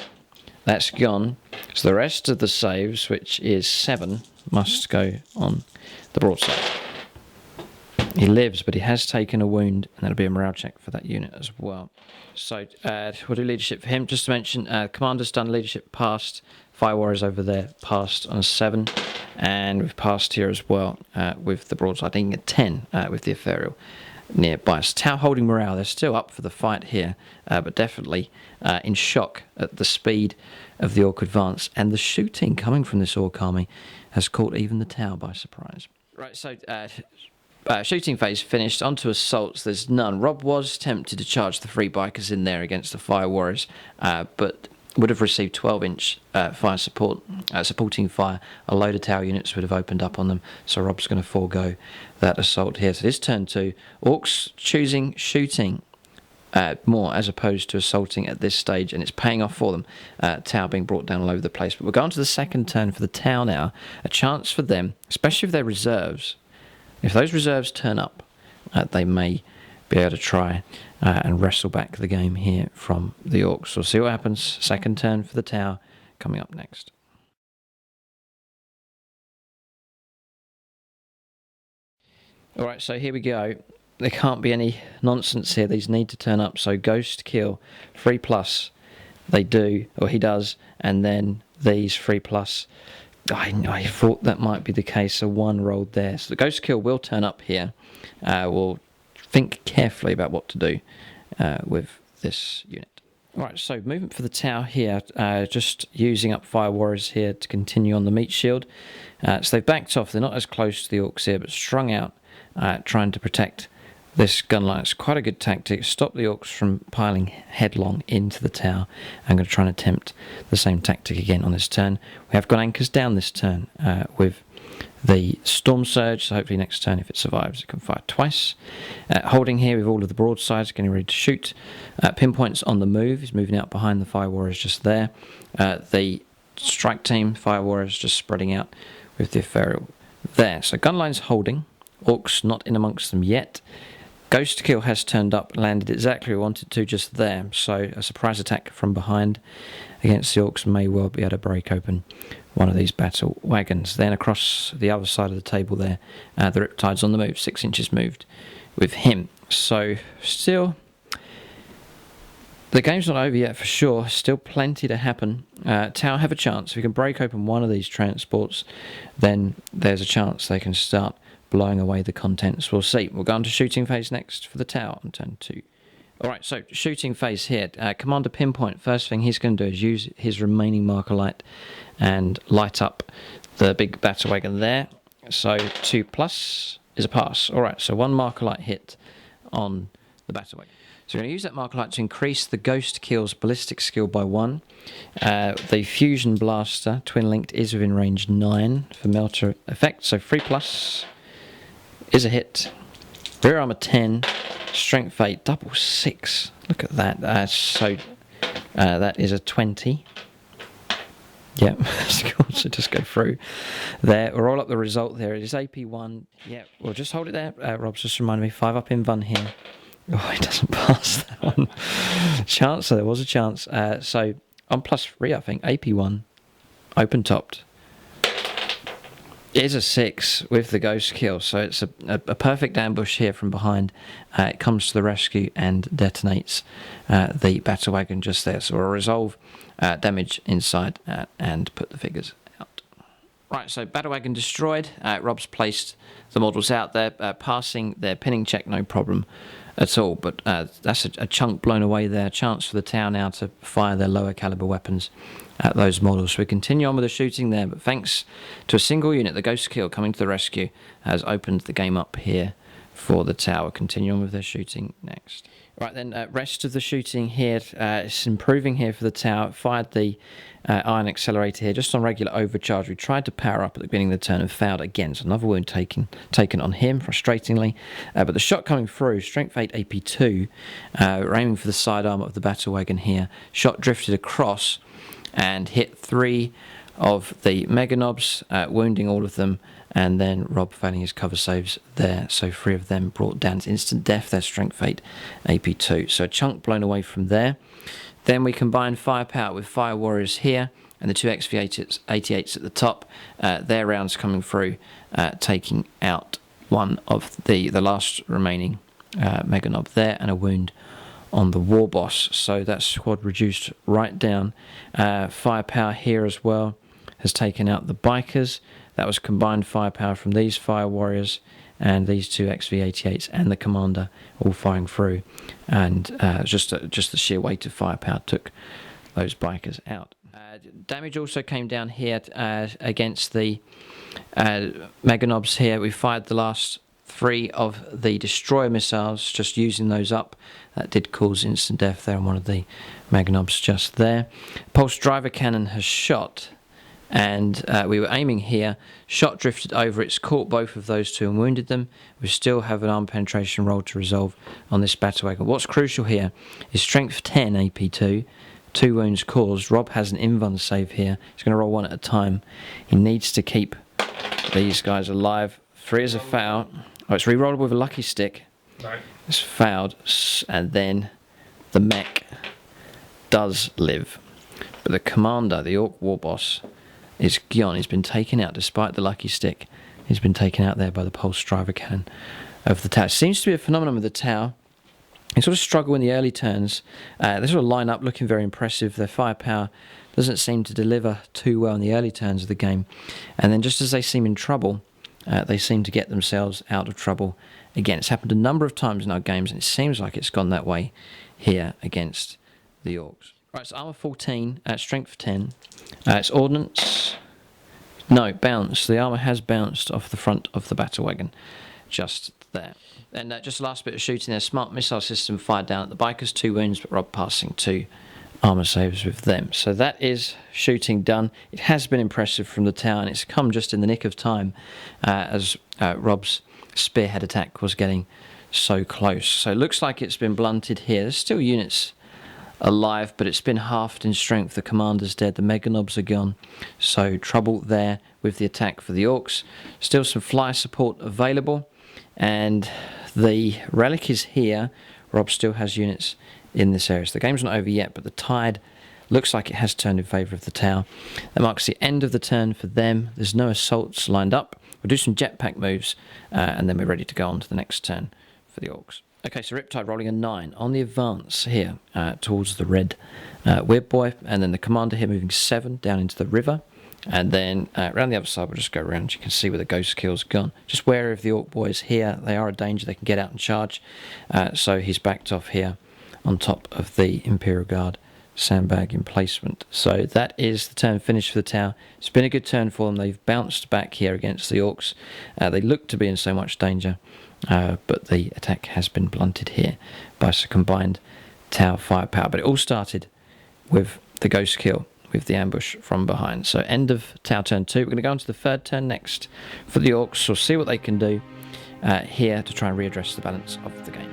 That's gone. So the rest of the saves, which is 7, must go on the broadside. He lives, but he has taken a wound, and that'll be a morale check for that unit as well. So we'll do leadership for him. Just to mention, Commander's done leadership past. Fire Warriors over there passed on a 7, and we've passed here as well with the broadside, taking a 10 with the ethereal nearby. So Tau holding morale. They're still up for the fight here, but definitely in shock at the speed of the Ork advance, and the shooting coming from this Ork army has caught even the Tau by surprise. Right, so shooting phase finished. Onto assaults. There's none. Rob was tempted to charge the free bikers in there against the Fire Warriors, but would have received 12-inch fire support, supporting fire. A load of Tau units would have opened up on them, so Rob's going to forego that assault here. So this turn 2, Orks choosing shooting more as opposed to assaulting at this stage, and it's paying off for them. Tau being brought down all over the place. But we're going to the second turn for the Tau now. A chance for them, especially if they're reserves. If those reserves turn up, they may be able to try and wrestle back the game here from the Orks. We'll see what happens. Second turn for the Tau coming up next. Alright, so here we go. There can't be any nonsense here. These need to turn up. So Ghost Kill, 3+. They do, or he does, and then these 3+. I thought that might be the case, so 1 rolled there. So the Ghost Kill will turn up here. We'll think carefully about what to do with this unit. Alright, so movement for the Tau here, just using up Fire Warriors here to continue on the meat shield. So they've backed off. They're not as close to the Orks here, but strung out, trying to protect this gun line. It's quite a good tactic. Stop the Orks from piling headlong into the Tau. I'm going to try and attempt the same tactic again on this turn. We have got anchors down this turn with the Storm Surge, so hopefully next turn, if it survives, it can fire twice. Holding here with all of the broadsides, getting ready to shoot. Pinpoint's on the move. He's moving out behind the Fire Warriors just there. The strike team, Fire Warriors, just spreading out with the ethereal there. So gunline's holding. Orks not in amongst them yet. Ghost Kill has turned up, landed exactly where we wanted to just there. So a surprise attack from behind against the Orks may well be able to break open one of these battle wagons. Then across the other side of the table there, the Riptide's on the move, 6 inches moved with him. So still, the game's not over yet for sure. Still plenty to happen. Tau have a chance. If we can break open one of these transports, then there's a chance they can start blowing away the contents. We'll see. We'll go on to shooting phase next for the Tau on turn 2. Alright, so shooting phase here. Commander Pinpoint, first thing he's going to do is use his remaining marker light and light up the big battle wagon there. So 2+ is a pass. Alright, so 1 marker light hit on the battle wagon. So we're going to use that marker light to increase the Ghost Kill's ballistic skill by 1. The Fusion Blaster, twin linked, is within range 9 for melter effect, so 3+ is a hit. Rear armor 10, strength 8, double 6. Look at that. So that is a 20. Yep, so just go through there. We'll roll up the result there. It is AP1. Yep, we'll just hold it there. Rob's just reminded me, 5-up in Vun here. Oh, he doesn't pass that one. Chance, so there was a chance. So on +3, I think, AP1, open topped. It is a 6 with the Ghost Kill, so it's a perfect ambush here from behind. It comes to the rescue and detonates the battle wagon just there. So we'll resolve damage inside and put the figures Right, so battle wagon destroyed. Rob's placed the models out there, passing their pinning check, no problem at all. But that's a chunk blown away there. Chance for the Tau now to fire their lower caliber weapons at those models. So we continue on with the shooting there, but thanks to a single unit, the Ghost Kill coming to the rescue has opened the game up here for the Tower. Continue on with their shooting next. Right then, rest of the shooting here, it's improving here for the Tower. Fired the iron accelerator here just on regular overcharge. We tried to power up at the beginning of the turn and failed again, so another wound taken on him, frustratingly. But the shot coming through, strength 8 AP2, we're aiming for the side armor of the battle wagon here. Shot drifted across and hit 3 of the Mega Knobs, wounding all of them, and then Rob failing his cover saves there. So 3 of them brought down to instant death, their strength 8 AP2. So a chunk blown away from there. Then we combine firepower with Fire Warriors here, and the 2 XV88s at the top. Their rounds coming through, taking out one of the last remaining Mega Knob there, and a wound on the War Boss. So that squad reduced right down. Firepower here as well has taken out the Bikers. That was combined firepower from these Fire Warriors and these 2 XV88s and the Commander all firing through. And just the sheer weight of firepower took those Bikers out. Damage also came down here against the Mega Knobs here. We fired the last 3 of the Destroyer missiles, just using those up. That did cause instant death there on one of the Mega Knobs just there. Pulse Driver Cannon has shot, and we were aiming here. Shot drifted over, it's caught both of those 2 and wounded them. We still have an arm penetration roll to resolve on this battle wagon. What's crucial here is strength 10 AP2, 2 wounds caused. Rob has an invuln save here. He's going to roll 1 at a time. He needs to keep these guys alive. 3 is a foul. Oh, it's re-rolled with a lucky stick. No. It's fouled, and then the mech does live. But the Commander, the Ork War Boss, is gone. He's been taken out despite the lucky stick. He's been taken out there by the Pulse Driver Cannon of the Tower. Seems to be a phenomenon with the Tower. They sort of struggle in the early turns. They sort of line up looking very impressive. Their firepower doesn't seem to deliver too well in the early turns of the game. And then just as they seem in trouble, they seem to get themselves out of trouble again. It's happened a number of times in our games, and it seems like it's gone that way here against the Orks. Right, so armor 14, strength 10. It's ordnance. No, bounce. The armor has bounced off the front of the battle wagon, just there. And just the last bit of shooting there. Smart missile system fired down at the Bikers, 2 wounds, but Rob passing 2 armor saves with them. So that is shooting done. It has been impressive from the Tower, and it's come just in the nick of time as Rob's spearhead attack was getting so close. So it looks like it's been blunted here. There's still units alive, but it's been halved in strength. The Commander's dead, the Mega Knobs are gone. So trouble there with the attack for the Orks. Still some flyer support available, and the Relic is here. Rob still has units in this area. So the game's not over yet, but the tide looks like it has turned in favour of the Tower. That marks the end of the turn for them. There's no assaults lined up. We'll do some jetpack moves, and then we're ready to go on to the next turn for the Orks. Okay, so Riptide rolling a 9 on the advance here towards the red WEIRDBOY, and then the Commander here moving 7 down into the river. And then around the other side, we'll just go around. You can see where the Ghost Kill's gone. Just wary of the Ork boys here. They are a danger. They can get out and charge. So he's backed off here on top of the Imperial Guard sandbag emplacement. So that is the turn finished for the Tower. It's been a good turn for them. They've bounced back here against the Orks. They look to be in so much danger, but the attack has been blunted here by some combined Tower firepower. But it all started with the Ghost Kill, with the ambush from behind. So end of Tower turn 2. We're going to go on to the 3rd turn next for the Orks. We'll see what they can do here to try and readdress the balance of the game.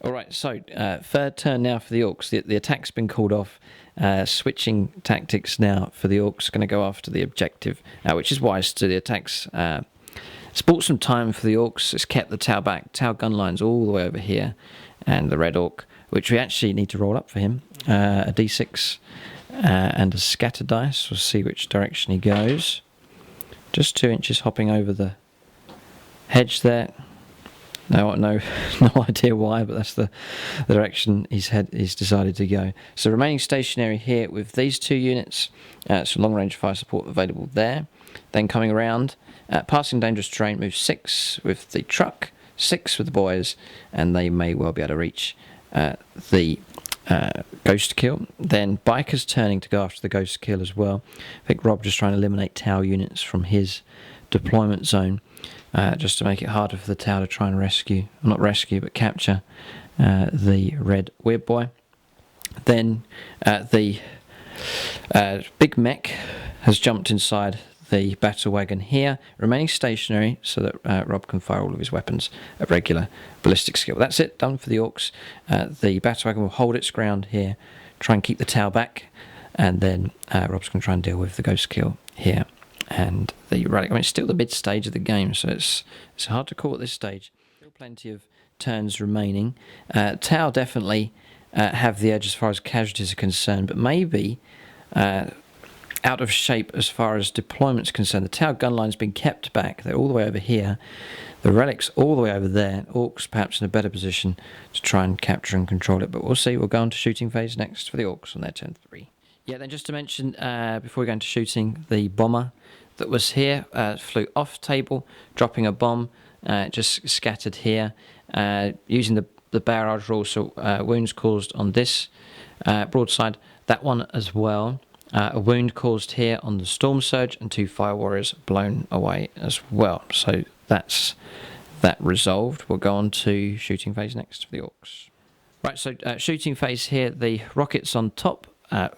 Alright, so third turn now for the Orks. The attack's been called off. Switching tactics now for the Orks. Going to go after the objective, which is wise to do the attacks. It's bought some time for the Orks. It's kept the Tau back. Tau gun lines all the way over here. And the Red Ork, which we actually need to roll up for him. A d6 and a scatter dice. We'll see which direction he goes. Just 2 inches hopping over the hedge there. No idea why, but that's the direction he's decided to go. So remaining stationary here with these 2 units. So long range fire support available there. Then coming around, passing dangerous terrain, move 6 with the truck, 6 with the boys, and they may well be able to reach the ghost kill. Then bikers turning to go after the ghost kill as well. I think Rob just trying to eliminate Tau units from his deployment zone, just to make it harder for the Tau to try and rescue, not rescue, but capture the red WEIRDBOY. Then the big mech has jumped inside the battle wagon here, remaining stationary so that Rob can fire all of his weapons at regular ballistic skill. That's it, done for the Orks. The battle wagon will hold its ground here, try and keep the Tau back, and then Rob's going to try and deal with the ghost kill here. And the Relic, I mean, it's still the mid stage of the game, so it's hard to call at this stage. Still plenty of turns remaining. Tau definitely have the edge as far as casualties are concerned, but maybe out of shape as far as deployment's concerned. The Tau gun line's been kept back. They're all the way over here. The Relic's all the way over there. Orks perhaps in a better position to try and capture and control it, but we'll see. We'll go on to shooting phase next for the Orks on their turn 3. Yeah, then just to mention, before we go into shooting, the bomber that was here flew off table, dropping a bomb, just scattered here, using the barrage rule, so wounds caused on this broadside, that one as well. A wound caused here on the Storm Surge, and 2 Fire Warriors blown away as well. So that's that resolved. We'll go on to shooting phase next for the Orks. Right, so shooting phase here, the rockets on top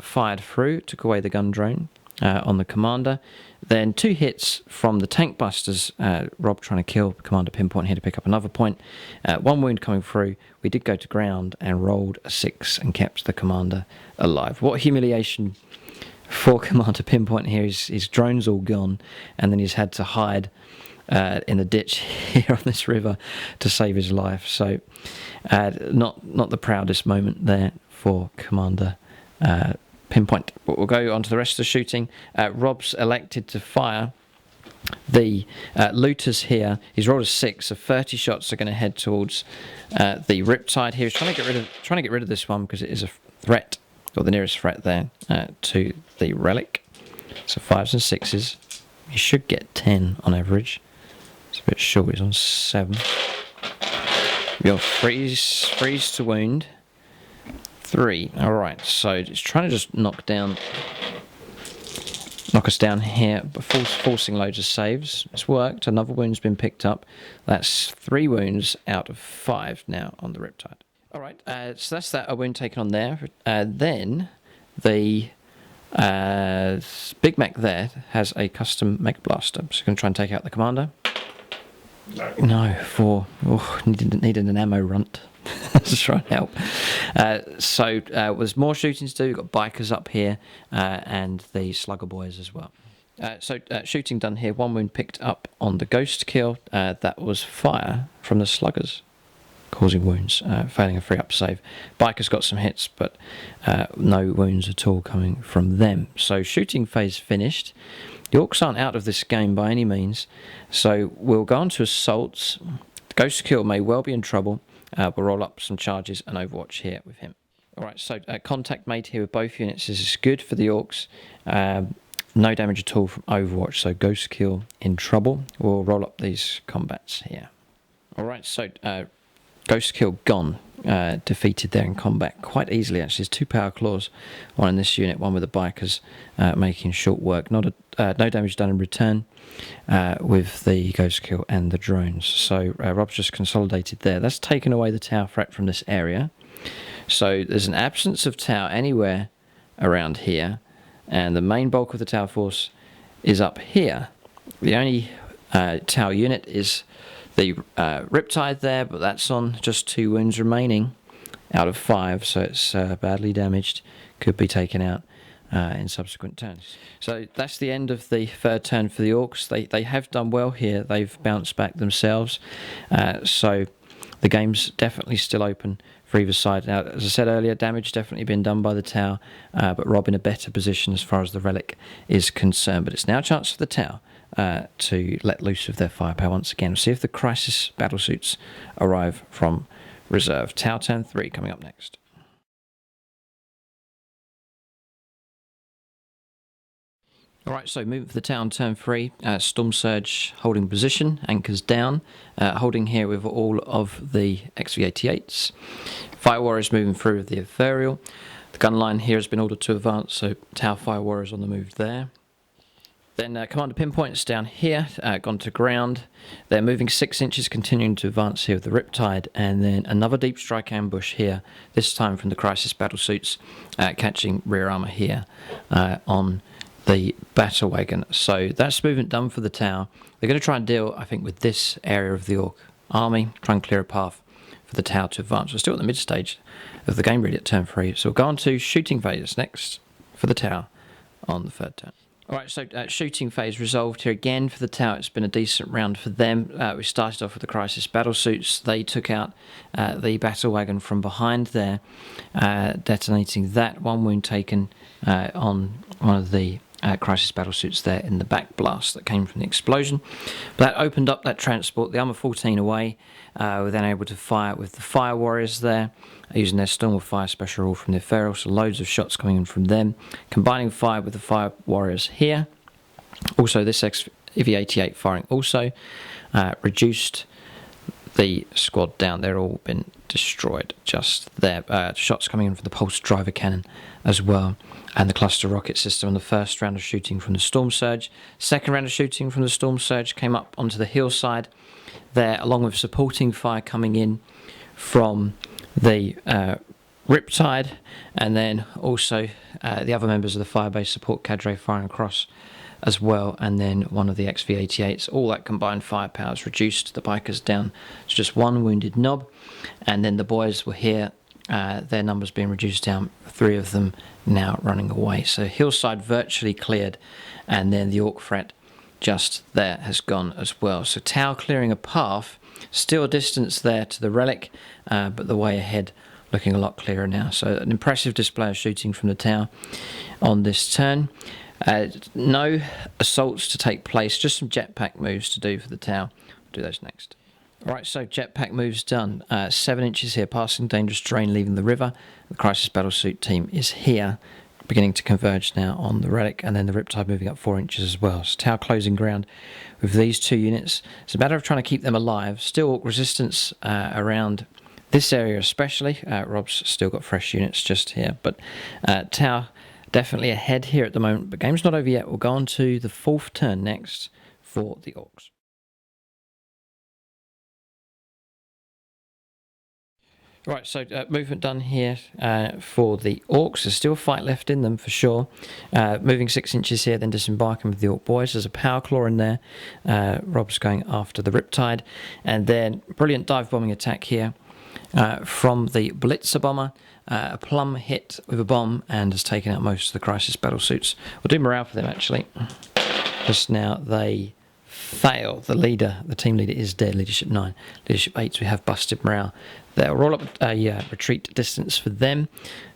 fired through, took away the gun drone on the commander. Then 2 hits from the tank busters, Rob trying to kill Commander Pinpoint here to pick up another point. 1 wound coming through. We did go to ground and rolled a 6 and kept the commander alive. What humiliation for Commander Pinpoint here. His drone's all gone, and then he's had to hide in a ditch here on this river to save his life. So not the proudest moment there for Commander Pinpoint. But we'll go on to the rest of the shooting. Rob's elected to fire the looters here. He's rolled a 6, so 30 shots are going to head towards the Riptide here. He's trying to get rid of this one because it is a threat, or the nearest threat there, to the Relic. So 5s and 6s. He should get 10 on average. It's a bit short, he's on 7. You're freeze to wound. 3. Alright, so it's trying to just knock us down here, but forcing loads of saves. It's worked. Another wound's been picked up. That's 3 wounds out of 5 now on the Riptide. Alright, so that's that, a wound taken on there. Then the big mech there has a custom mech blaster. So we're going to try and take out the commander. No, 4. Oh, needed an ammo runt. Let's try and help. So there's more shooting to do. We've got bikers up here and the slugger boys as well. So shooting done here. 1 wound picked up on the ghost kill. That was fire from the sluggers, causing wounds, failing a 3-up save. Bikers got some hits, but no wounds at all coming from them. So shooting phase finished. The Orks aren't out of this game by any means, so we'll go on to assaults. The ghost kill may well be in trouble. We'll roll up some charges and Overwatch here with him. Alright, so contact made here with both units. This is good for the Orks. No damage at all from Overwatch, so ghost kill in trouble. We'll roll up these combats here. Alright, so ghost kill gone. Defeated there in combat quite easily actually. There's 2 power claws, one in this unit, one with the bikers, making short work. No damage done in return with the ghost kill and the drones. So Rob's just consolidated there. That's taken away the Tau threat from this area. So there's an absence of Tau anywhere around here, and the main bulk of the Tau force is up here. The only Tau unit is the Riptide there, but that's on just 2 wounds remaining out of 5, so it's badly damaged. Could be taken out in subsequent turns. So that's the end of the third turn for the Orks. They have done well here. They've bounced back themselves. So the game's definitely still open for either side. Now, as I said earlier, damage definitely been done by the Tau, but Rob in a better position as far as the Relic is concerned. But it's now a chance for the Tau to let loose of their firepower once again. We'll see if the Crisis battlesuits arrive from reserve. Tau turn 3 coming up next. Alright, so moving for the Tau on turn 3, Storm Surge holding position, anchors down, holding here with all of the XV-88s. Fire Warriors moving through with the Ethereal. The gun line here has been ordered to advance, so Tau Fire Warriors on the move there. Then Commander Pinpoint's down here, gone to ground. They're moving 6 inches, continuing to advance here with the Riptide, and then another deep strike ambush here, this time from the Crisis battlesuits, catching rear armour here on the battle wagon. So that's movement done for the Tau. They're going to try and deal, I think, with this area of the Ork army, try and clear a path for the Tau to advance. We're still at the mid stage of the game really at turn 3, so we'll go on to shooting phase next for the Tau on the third turn. Alright, so shooting phase resolved here again for the Tau. It's been a decent round for them. We started off with the Crisis battlesuits. They took out the battle wagon from behind there, detonating that. 1 wound taken on one of the Crisis battlesuits there in the back blast that came from the explosion. But that opened up that transport, the Armour 14 away. We're then able to fire with the Fire Warriors there, using their Storm of Fire special rule from the Ethereal, so loads of shots coming in from them. Combining fire with the Fire Warriors here. Also this XV-88 firing also reduced the squad down. They're all been destroyed just there. Shots coming in from the Pulse Driver Cannon as well, and the cluster rocket system on the first round of shooting from the Storm Surge. Second round of shooting from the Storm Surge came up onto the hillside there, along with supporting fire coming in from the Riptide, and then also the other members of the Firebase support cadre firing across as well, and then one of the XV-88s. All that combined firepower has reduced the bikers down to just 1 wounded knob, and then the boys were here, their numbers being reduced down, 3 of them now running away. So hillside virtually cleared, and then the Ork threat just there has gone as well. So Tau clearing a path, still a distance there to the Relic, but the way ahead looking a lot clearer now. So an impressive display of shooting from the Tau on this turn. No assaults to take place, just some jetpack moves to do for the Tau. We'll do those next. Right, so jetpack moves done. 7 inches here, passing dangerous terrain, leaving the river. The Crisis battlesuit team is here, beginning to converge now on the Relic, and then the Riptide moving up 4 inches as well. So Tau closing ground with these 2 units. It's a matter of trying to keep them alive. Still Ork resistance around this area especially. Rob's still got fresh units just here, but Tau definitely ahead here at the moment, but game's not over yet. We'll go on to the 4th turn next for the Orks. Right, so movement done here for the Orks. There's still a fight left in them for sure. Moving 6 inches here, then disembarking with the Ork boys. There's a power claw in there. Rob's going after the Riptide, and then brilliant dive bombing attack here from the Blitzer bomber. A plum hit with a bomb and has taken out most of the Crisis battlesuits. We'll do morale for them actually. Just now they fail. The leader, the team leader is dead. Leadership 9. Leadership 8, we have busted morale. They'll roll up a retreat distance for them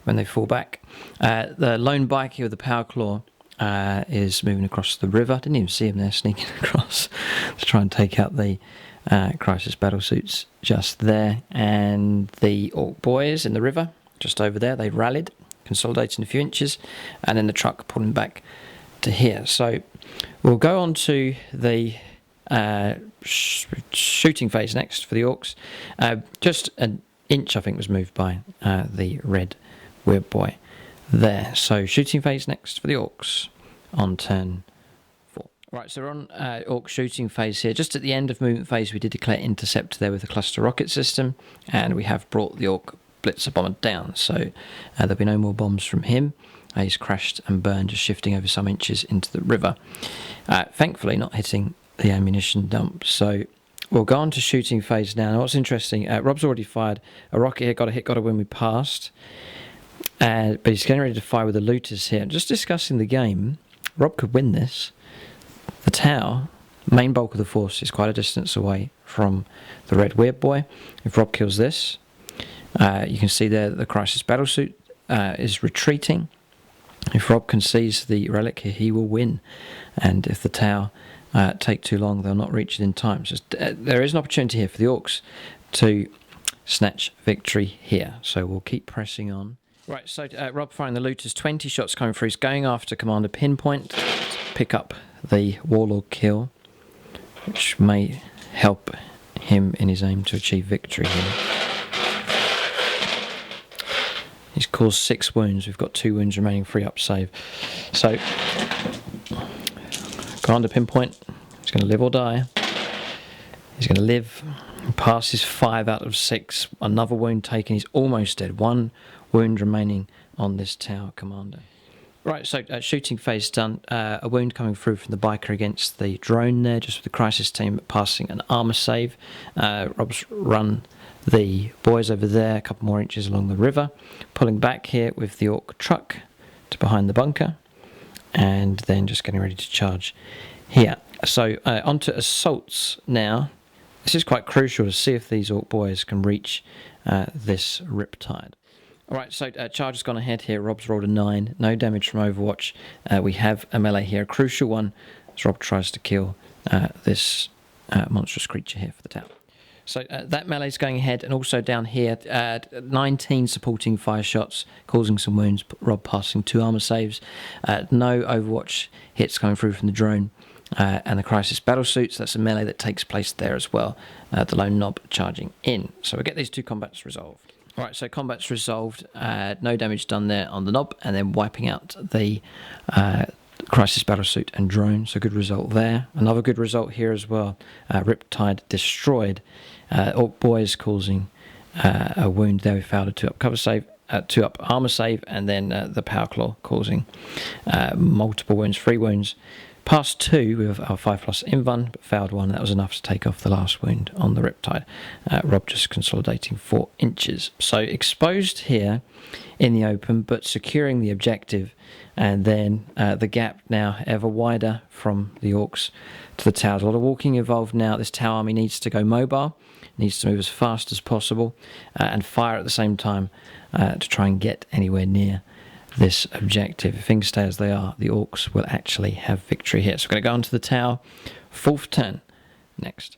when they fall back. The lone bike here with the power claw is moving across the river. Didn't even see him there sneaking across to try and take out the Crisis battlesuits just there. And the Ork boys in the river just over there, they rallied, consolidating a few inches, and then the truck pulling back to here. So we'll go on to the shooting phase next for the Orks. Just an inch, I think, was moved by the red WEIRDBOY there. So shooting phase next for the Orks on turn 4. Right, so we're on Ork shooting phase here. Just at the end of movement phase, we did declare intercept there with the cluster rocket system, and we have brought the Ork Blitzer bomber down, so there'll be no more bombs from him. He's crashed and burned, just shifting over some inches into the river. Thankfully not hitting the ammunition dump, so we'll go on to shooting phase now. What's interesting, Rob's already fired a rocket here, got a hit, got a win, we passed. But he's getting ready to fire with the looters here. Just discussing the game, Rob could win this. The tower, main bulk of the force, is quite a distance away from the red WEIRDBOY. If Rob kills this, you can see there that the crisis battlesuit is retreating. If Rob concedes the relic here, he will win. And if the tower take too long, they'll not reach it in time. So there is an opportunity here for the Orks to snatch victory here. So we'll keep pressing on. Right, so Rob firing the looters, 20 shots coming through. He's going after Commander Pinpoint to pick up the Warlord kill, which may help him in his aim to achieve victory here. He's caused 6 wounds. We've got 2 wounds remaining, 3 up save. So, Commander Pinpoint is going to live or die. He's going to live. He passes 5 out of 6. Another wound taken. He's almost dead. 1 wound remaining on this tower commander. Right, so shooting phase done. A wound coming through from the biker against the drone there, just with the crisis team passing an armour save. Rob's run the boys over there a couple more inches along the river, pulling back here with the Ork truck to behind the bunker, and then just getting ready to charge here. So onto assaults now. This is quite crucial to see if these Ork boys can reach this riptide. Alright, so charge has gone ahead here. Rob's rolled a 9. No damage from Overwatch. We have a melee here, a crucial one, as Rob tries to kill this monstrous creature here for the tower. So that melee is going ahead, and also down here, 19 supporting fire shots, causing some wounds. Rob passing 2 armour saves. No Overwatch hits coming through from the drone and the crisis battlesuits. That's a melee that takes place there as well. The lone knob charging in. So we get these 2 combats resolved. Right, so combat's resolved, no damage done there on the knob, and then wiping out the crisis battlesuit and drone, so good result there. Another good result here as well, Riptide destroyed, Ork boys causing a wound there. We failed a 2-up cover save, 2-up armour save, and then the power claw causing multiple wounds, 3 wounds. Passed 2 with our 5+ invuln, but failed 1. That was enough to take off the last wound on the Riptide. Rob just consolidating 4 inches. So exposed here in the open, but securing the objective. And then the gap now ever wider from the Orks to the towers. A lot of walking involved now. This tower army needs to go mobile, needs to move as fast as possible, and fire at the same time to try and get anywhere near this objective. If things stay as they are, the Orks will actually have victory here. So we're going to go on to the tower. 4th turn next.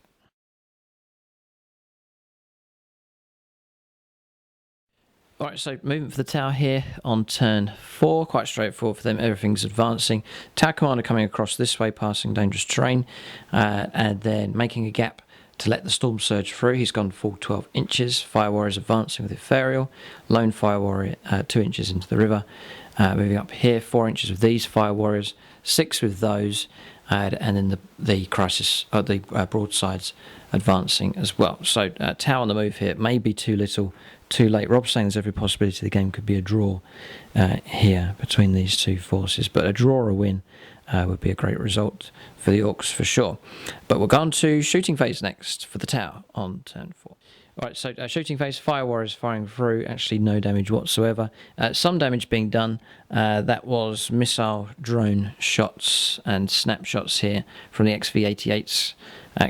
Alright, so movement for the tower here on turn 4. Quite straightforward for them. Everything's advancing. Tower commander coming across this way, passing dangerous terrain, and then making a gap to let the storm surge through. He's gone full 12 inches. Fire warriors advancing with ethereal. Lone fire warrior 2 inches into the river. Moving up here, 4 inches with these fire warriors, 6 with those, and then the crisis, the broadsides advancing as well. So tower on the move here. May be too little, too late. Rob's saying there's every possibility the game could be a draw here between these 2 forces, but a draw or a win would be a great result for the Orks for sure. But we'll go on to shooting phase next for the tower on turn 4. Alright, so shooting phase, fire warriors firing through, actually no damage whatsoever. Some damage being done, that was missile drone shots and snapshots here from the XV-88s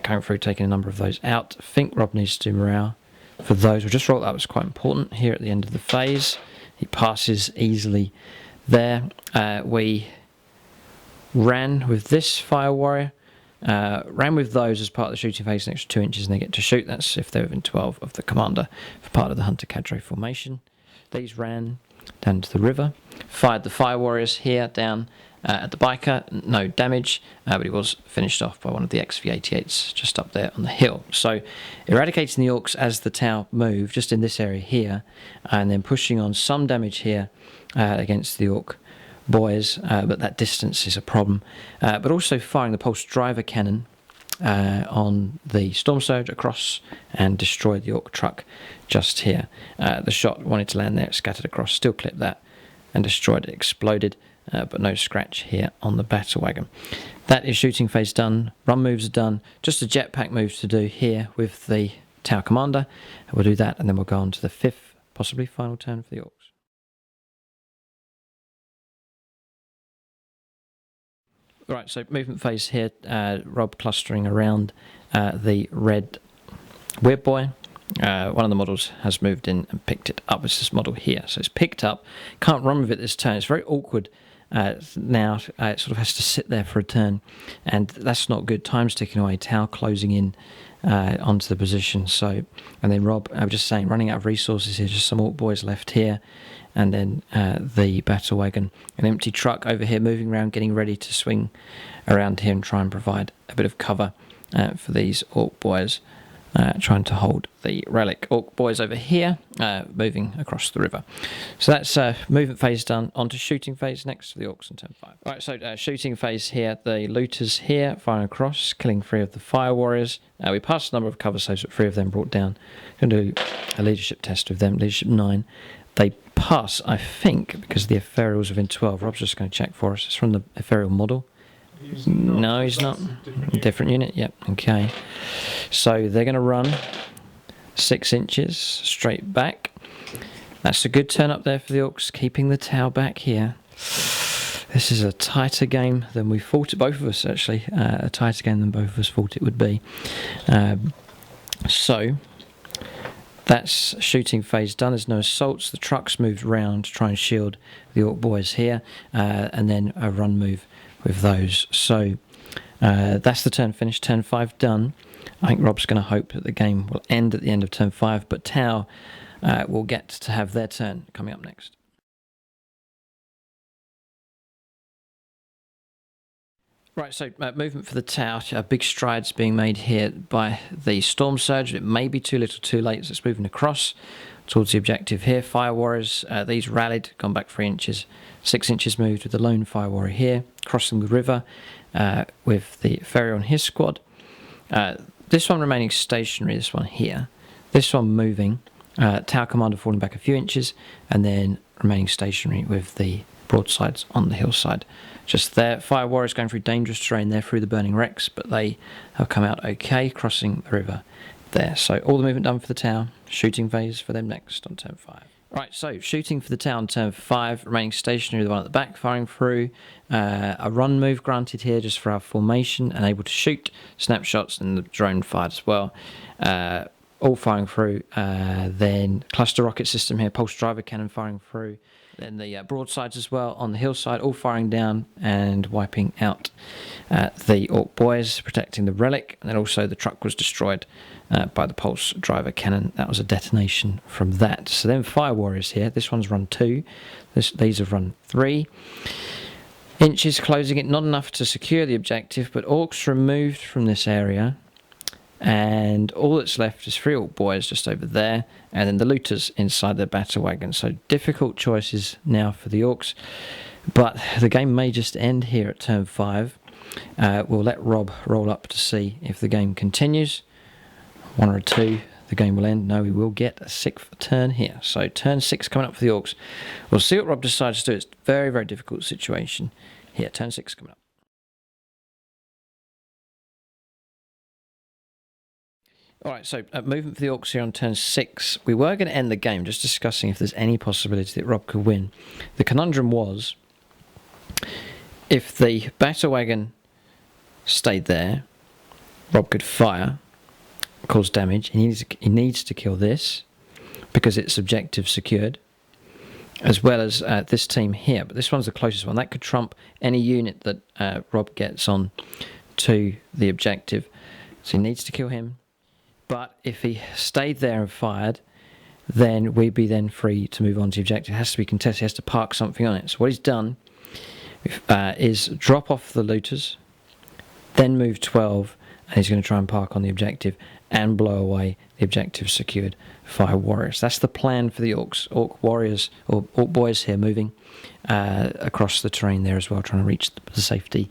coming through, taking a number of those out. I think Rob needs to do morale for those. We'll just roll that was quite important here at the end of the phase. He passes easily there. We ran with this fire warrior. Ran with those as part of the shooting phase, an extra 2 inches, and they get to shoot. That's if they're within 12 of the commander for part of the hunter cadre formation. These ran down to the river, fired the fire warriors here down at the biker. No damage, but he was finished off by one of the XV-88s just up there on the hill. So eradicating the Orks as the tower moved just in this area here, and then pushing on some damage here against the Ork boys, but that distance is a problem. But also firing the pulse driver cannon on the storm surge across and destroyed the Ork truck just here. The shot wanted to land there, it scattered across, still clipped that and destroyed it, exploded. but no scratch here on the battle wagon. That is shooting phase done. Run moves are done. Just a jetpack move to do here with the Tower Commander. We'll do that, and then we'll go on to the 5th, possibly final turn for the Orks. Right, so movement phase here. Rob clustering around the red WEIRDBOY. One of the models has moved in and picked it up. It's this model here. So it's picked up. Can't run with it this turn. It's very awkward now. It sort of has to sit there for a turn. And that's not good. Time's ticking away. Tower closing in onto the position. So, and then Rob, I was just saying, running out of resources here. Just some Ork boys left here. And then the battle wagon. An empty truck over here moving around, getting ready to swing around here and try and provide a bit of cover for these Ork boys. Trying to hold the Relic. Ork boys over here, moving across the river. So that's movement phase done. On to shooting phase next for the Orks in turn 5. Right, so shooting phase here. The looters here, firing across, killing 3 of the fire warriors. We passed a number of cover saves, but 3 of them brought down. Going to do a leadership test with them. Leadership 9. They pass, I think, because the ethereals within 12. Rob's just going to check for us. It's from the ethereal model. No, he's not. Different unit. Yep. Okay. So they're going to run 6 inches straight back. That's a good turn up there for the Orks, keeping the tower back here. This is a tighter game than we thought. Both of us, actually, a tighter game than both of us thought it would be. So that's shooting phase done. There's no assaults. The trucks moved round to try and shield the Ork boys here, and then a run move with those. So that's the turn finished. Turn 5 done. I think Rob's going to hope that the game will end at the end of turn 5, but Tau will get to have their turn coming up next. Right, so movement for the Tau. Big strides being made here by the Storm Surge. It may be too little too late as it's moving across towards the objective here. Fire Warriors, these rallied, gone back 3 inches. 6 inches moved with the lone Fire Warrior here, crossing the river with the ferry on his squad. This one remaining stationary, this one here. This one moving, Tower Commander falling back a few inches, and then remaining stationary with the broadsides on the hillside. Just there. Fire Warriors going through dangerous terrain there through the burning wrecks, but they have come out okay, crossing the river there. So all the movement done for the tower. Shooting phase for them next on turn 5. Right, so shooting for the tower on turn 5, remaining stationary, the one at the back firing through. A run move granted here just for our formation, and able to shoot snapshots, and the drone fired as well. All firing through. Then cluster rocket system here, pulse driver cannon firing through. Then the broadsides as well on the hillside, all firing down and wiping out the Ork boys, protecting the Relic. And then also the truck was destroyed by the pulse driver cannon. That was a detonation from that. So then Fire Warriors here. This one's run 2. These have run 3 inches, closing it. Not enough to secure the objective, but Orks removed from this area. And all that's left is 3 Ork boys just over there, and then the looters inside their battle wagon. So difficult choices now for the Orks, but the game may just end here at turn 5. We'll let Rob roll up to see if the game continues. 1 or 2, the game will end. No, we will get a 6th turn here. So turn 6 coming up for the Orks. We'll see what Rob decides to do. It's a very, very difficult situation here. Turn 6 coming up. Alright, so movement for the Orks here on turn 6. We were going to end the game just discussing if there's any possibility that Rob could win. The conundrum was, if the battle wagon stayed there, Rob could fire, cause damage. He needs to kill this because its objective secured, as well as this team here. But this one's the closest one. That could trump any unit that Rob gets on to the objective. So he needs to kill him. But if he stayed there and fired, then we'd be then free to move on to the objective. It has to be contested. He has to park something on it. So what he's done is drop off the looters, then move 12, and he's going to try and park on the objective and blow away the objective secured Fire Warriors. That's the plan for the Orks. Ork Warriors, or Ork boys here moving across the terrain there as well, trying to reach the safety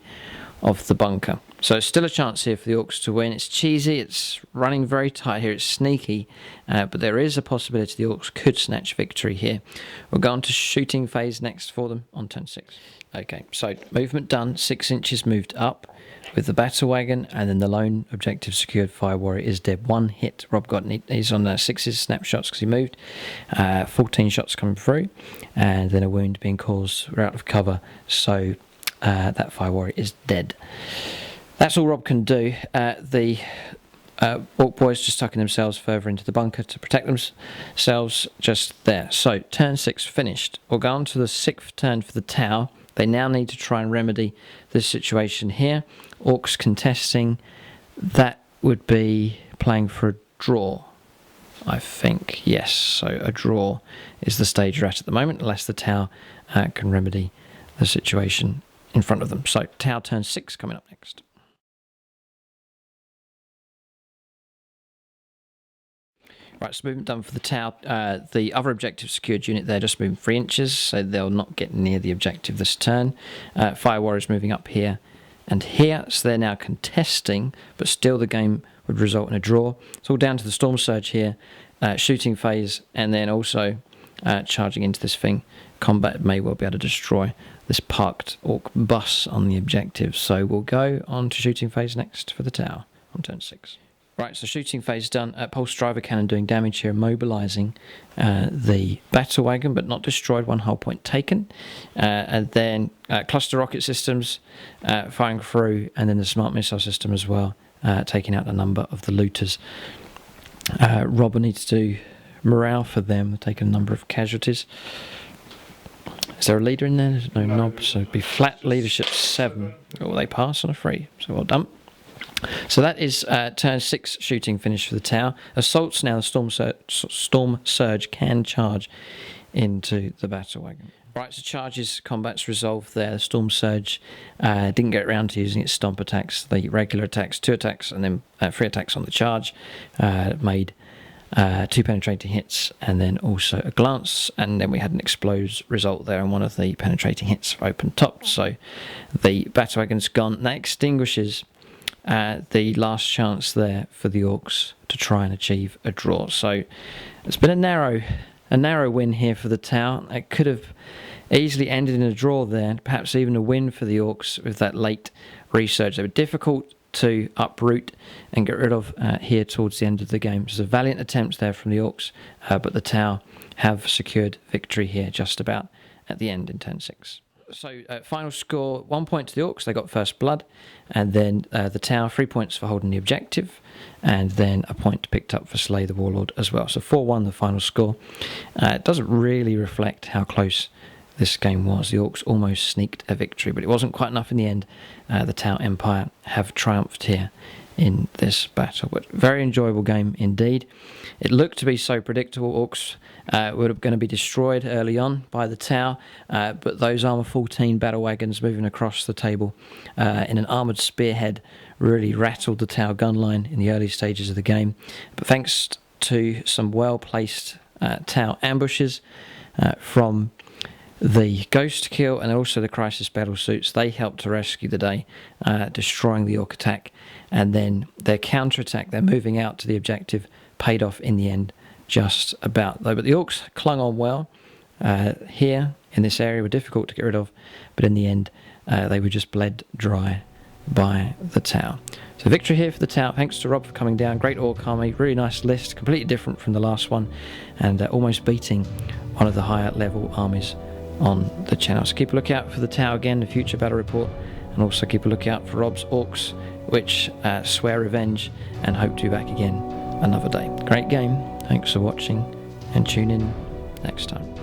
of the bunker. So it's still a chance here for the Orks to win. It's cheesy, it's running very tight here, it's sneaky, but there is a possibility the Orks could snatch victory here. We'll go on to shooting phase next for them on turn 6. Okay, so movement done, 6 inches moved up with the battle wagon, and then the lone objective secured. Fire warrior is dead. 1 hit. Rob got he's on 6 snapshots because he moved. 14 shots coming through, and then a wound being caused. We're out of cover, so that fire warrior is dead. That's all Rob can do. The Ork boys just tucking themselves further into the bunker to protect themselves just there. So turn 6 finished. We'll go on to the 6th turn for the Tau. They now need to try and remedy this situation here. Orks contesting. That would be playing for a draw, I think. Yes, so a draw is the stage you're at the moment, unless the Tau can remedy the situation in front of them. So Tau turn 6 coming up next. Right, so movement done for the Tau. The other objective secured unit there just moving 3 inches, so they'll not get near the objective this turn. Fire warriors moving up here and here, so they're now contesting, but still the game would result in a draw. It's all down to the Storm Surge here, shooting phase, and then also charging into this thing. Combat may well be able to destroy this parked Ork bus on the objective, so we'll go on to shooting phase next for the Tau on turn 6. Right, so shooting phase done. Pulse driver cannon doing damage here, mobilising the battle wagon, but not destroyed. 1 hull point taken. And then cluster rocket systems firing through, and then the smart missile system as well, taking out a number of the looters. Rob will need to do morale for them, taking a number of casualties. Is there a leader in there? There's no knob, so it'd be flat leadership 7. Oh, they pass on a 3, so well done. So that is turn 6 shooting finish for the Tau. Assaults now, the Storm Surge can charge into the battle wagon. Right, so charges, combat's resolved there. The Storm Surge didn't get around to using its stomp attacks. The regular attacks, 2 attacks, and then 3 attacks on the charge. Made 2 penetrating hits, and then also a glance, and then we had an explode result there, and one of the penetrating hits open top. So the battle wagon's gone. That extinguishes the last chance there for the Orks to try and achieve a draw. So it's been a narrow win here for the Tau. It could have easily ended in a draw there, perhaps even a win for the Orks with that late resurge. They were difficult to uproot and get rid of here towards the end of the game. It was a valiant attempt there from the Orks, but the Tau have secured victory here just about at the end in turn 6. So final score, 1 point to the Orks, they got first blood, and then the Tau 3 points for holding the objective, and then a point picked up for Slay the Warlord as well. So 4-1 the final score. It doesn't really reflect how close this game was. The Orks almost sneaked a victory, but it wasn't quite enough in the end. The Tau Empire have triumphed here in this battle, but very enjoyable game indeed. It looked to be so predictable. Orks were going to be destroyed early on by the Tau, but those Armour 14 battle wagons moving across the table in an armoured spearhead really rattled the Tau gun line in the early stages of the game. But thanks to some well-placed Tau ambushes from the Ghost Kill and also the Crisis Battle Suits, they helped to rescue the day, destroying the Ork attack, and then their counter-attack, they're moving out to the objective, paid off in the end just about though. But the Orks clung on well here in this area, were difficult to get rid of, but in the end they were just bled dry by the Tau. So victory here for the Tau. Thanks to Rob for coming down. Great Ork army, really nice list, completely different from the last one, and almost beating one of the higher level armies on the channel. So keep a lookout for the Tau again, the future battle report, and also keep a lookout for Rob's Orks, which swear revenge, and hope to be back again another day. Great game. Thanks for watching, and tune in next time.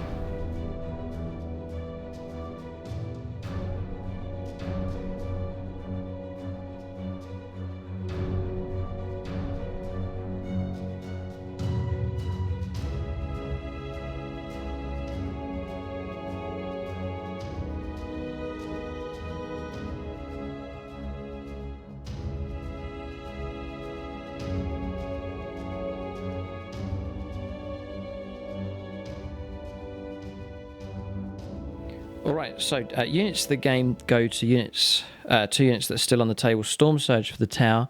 Alright, so units of the game go to units, 2 units that are still on the table. Storm Surge for the tower,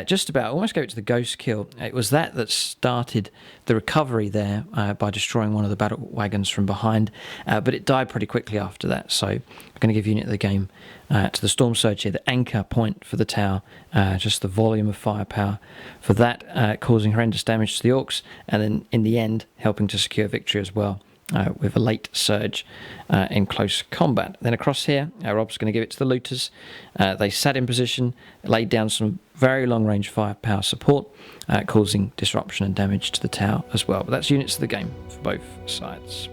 just about, almost gave it to the Ghost Kill. It was that started the recovery there by destroying one of the battle wagons from behind, but it died pretty quickly after that, so I'm going to give unit of the game to the Storm Surge here. The anchor point for the tower, just the volume of firepower for that, causing horrendous damage to the Orks, and then in the end helping to secure victory as well. With a late surge in close combat. Then across here, Rob's going to give it to the looters. They sat in position, laid down some very long-range firepower support, causing disruption and damage to the tower as well. But that's units of the game for both sides.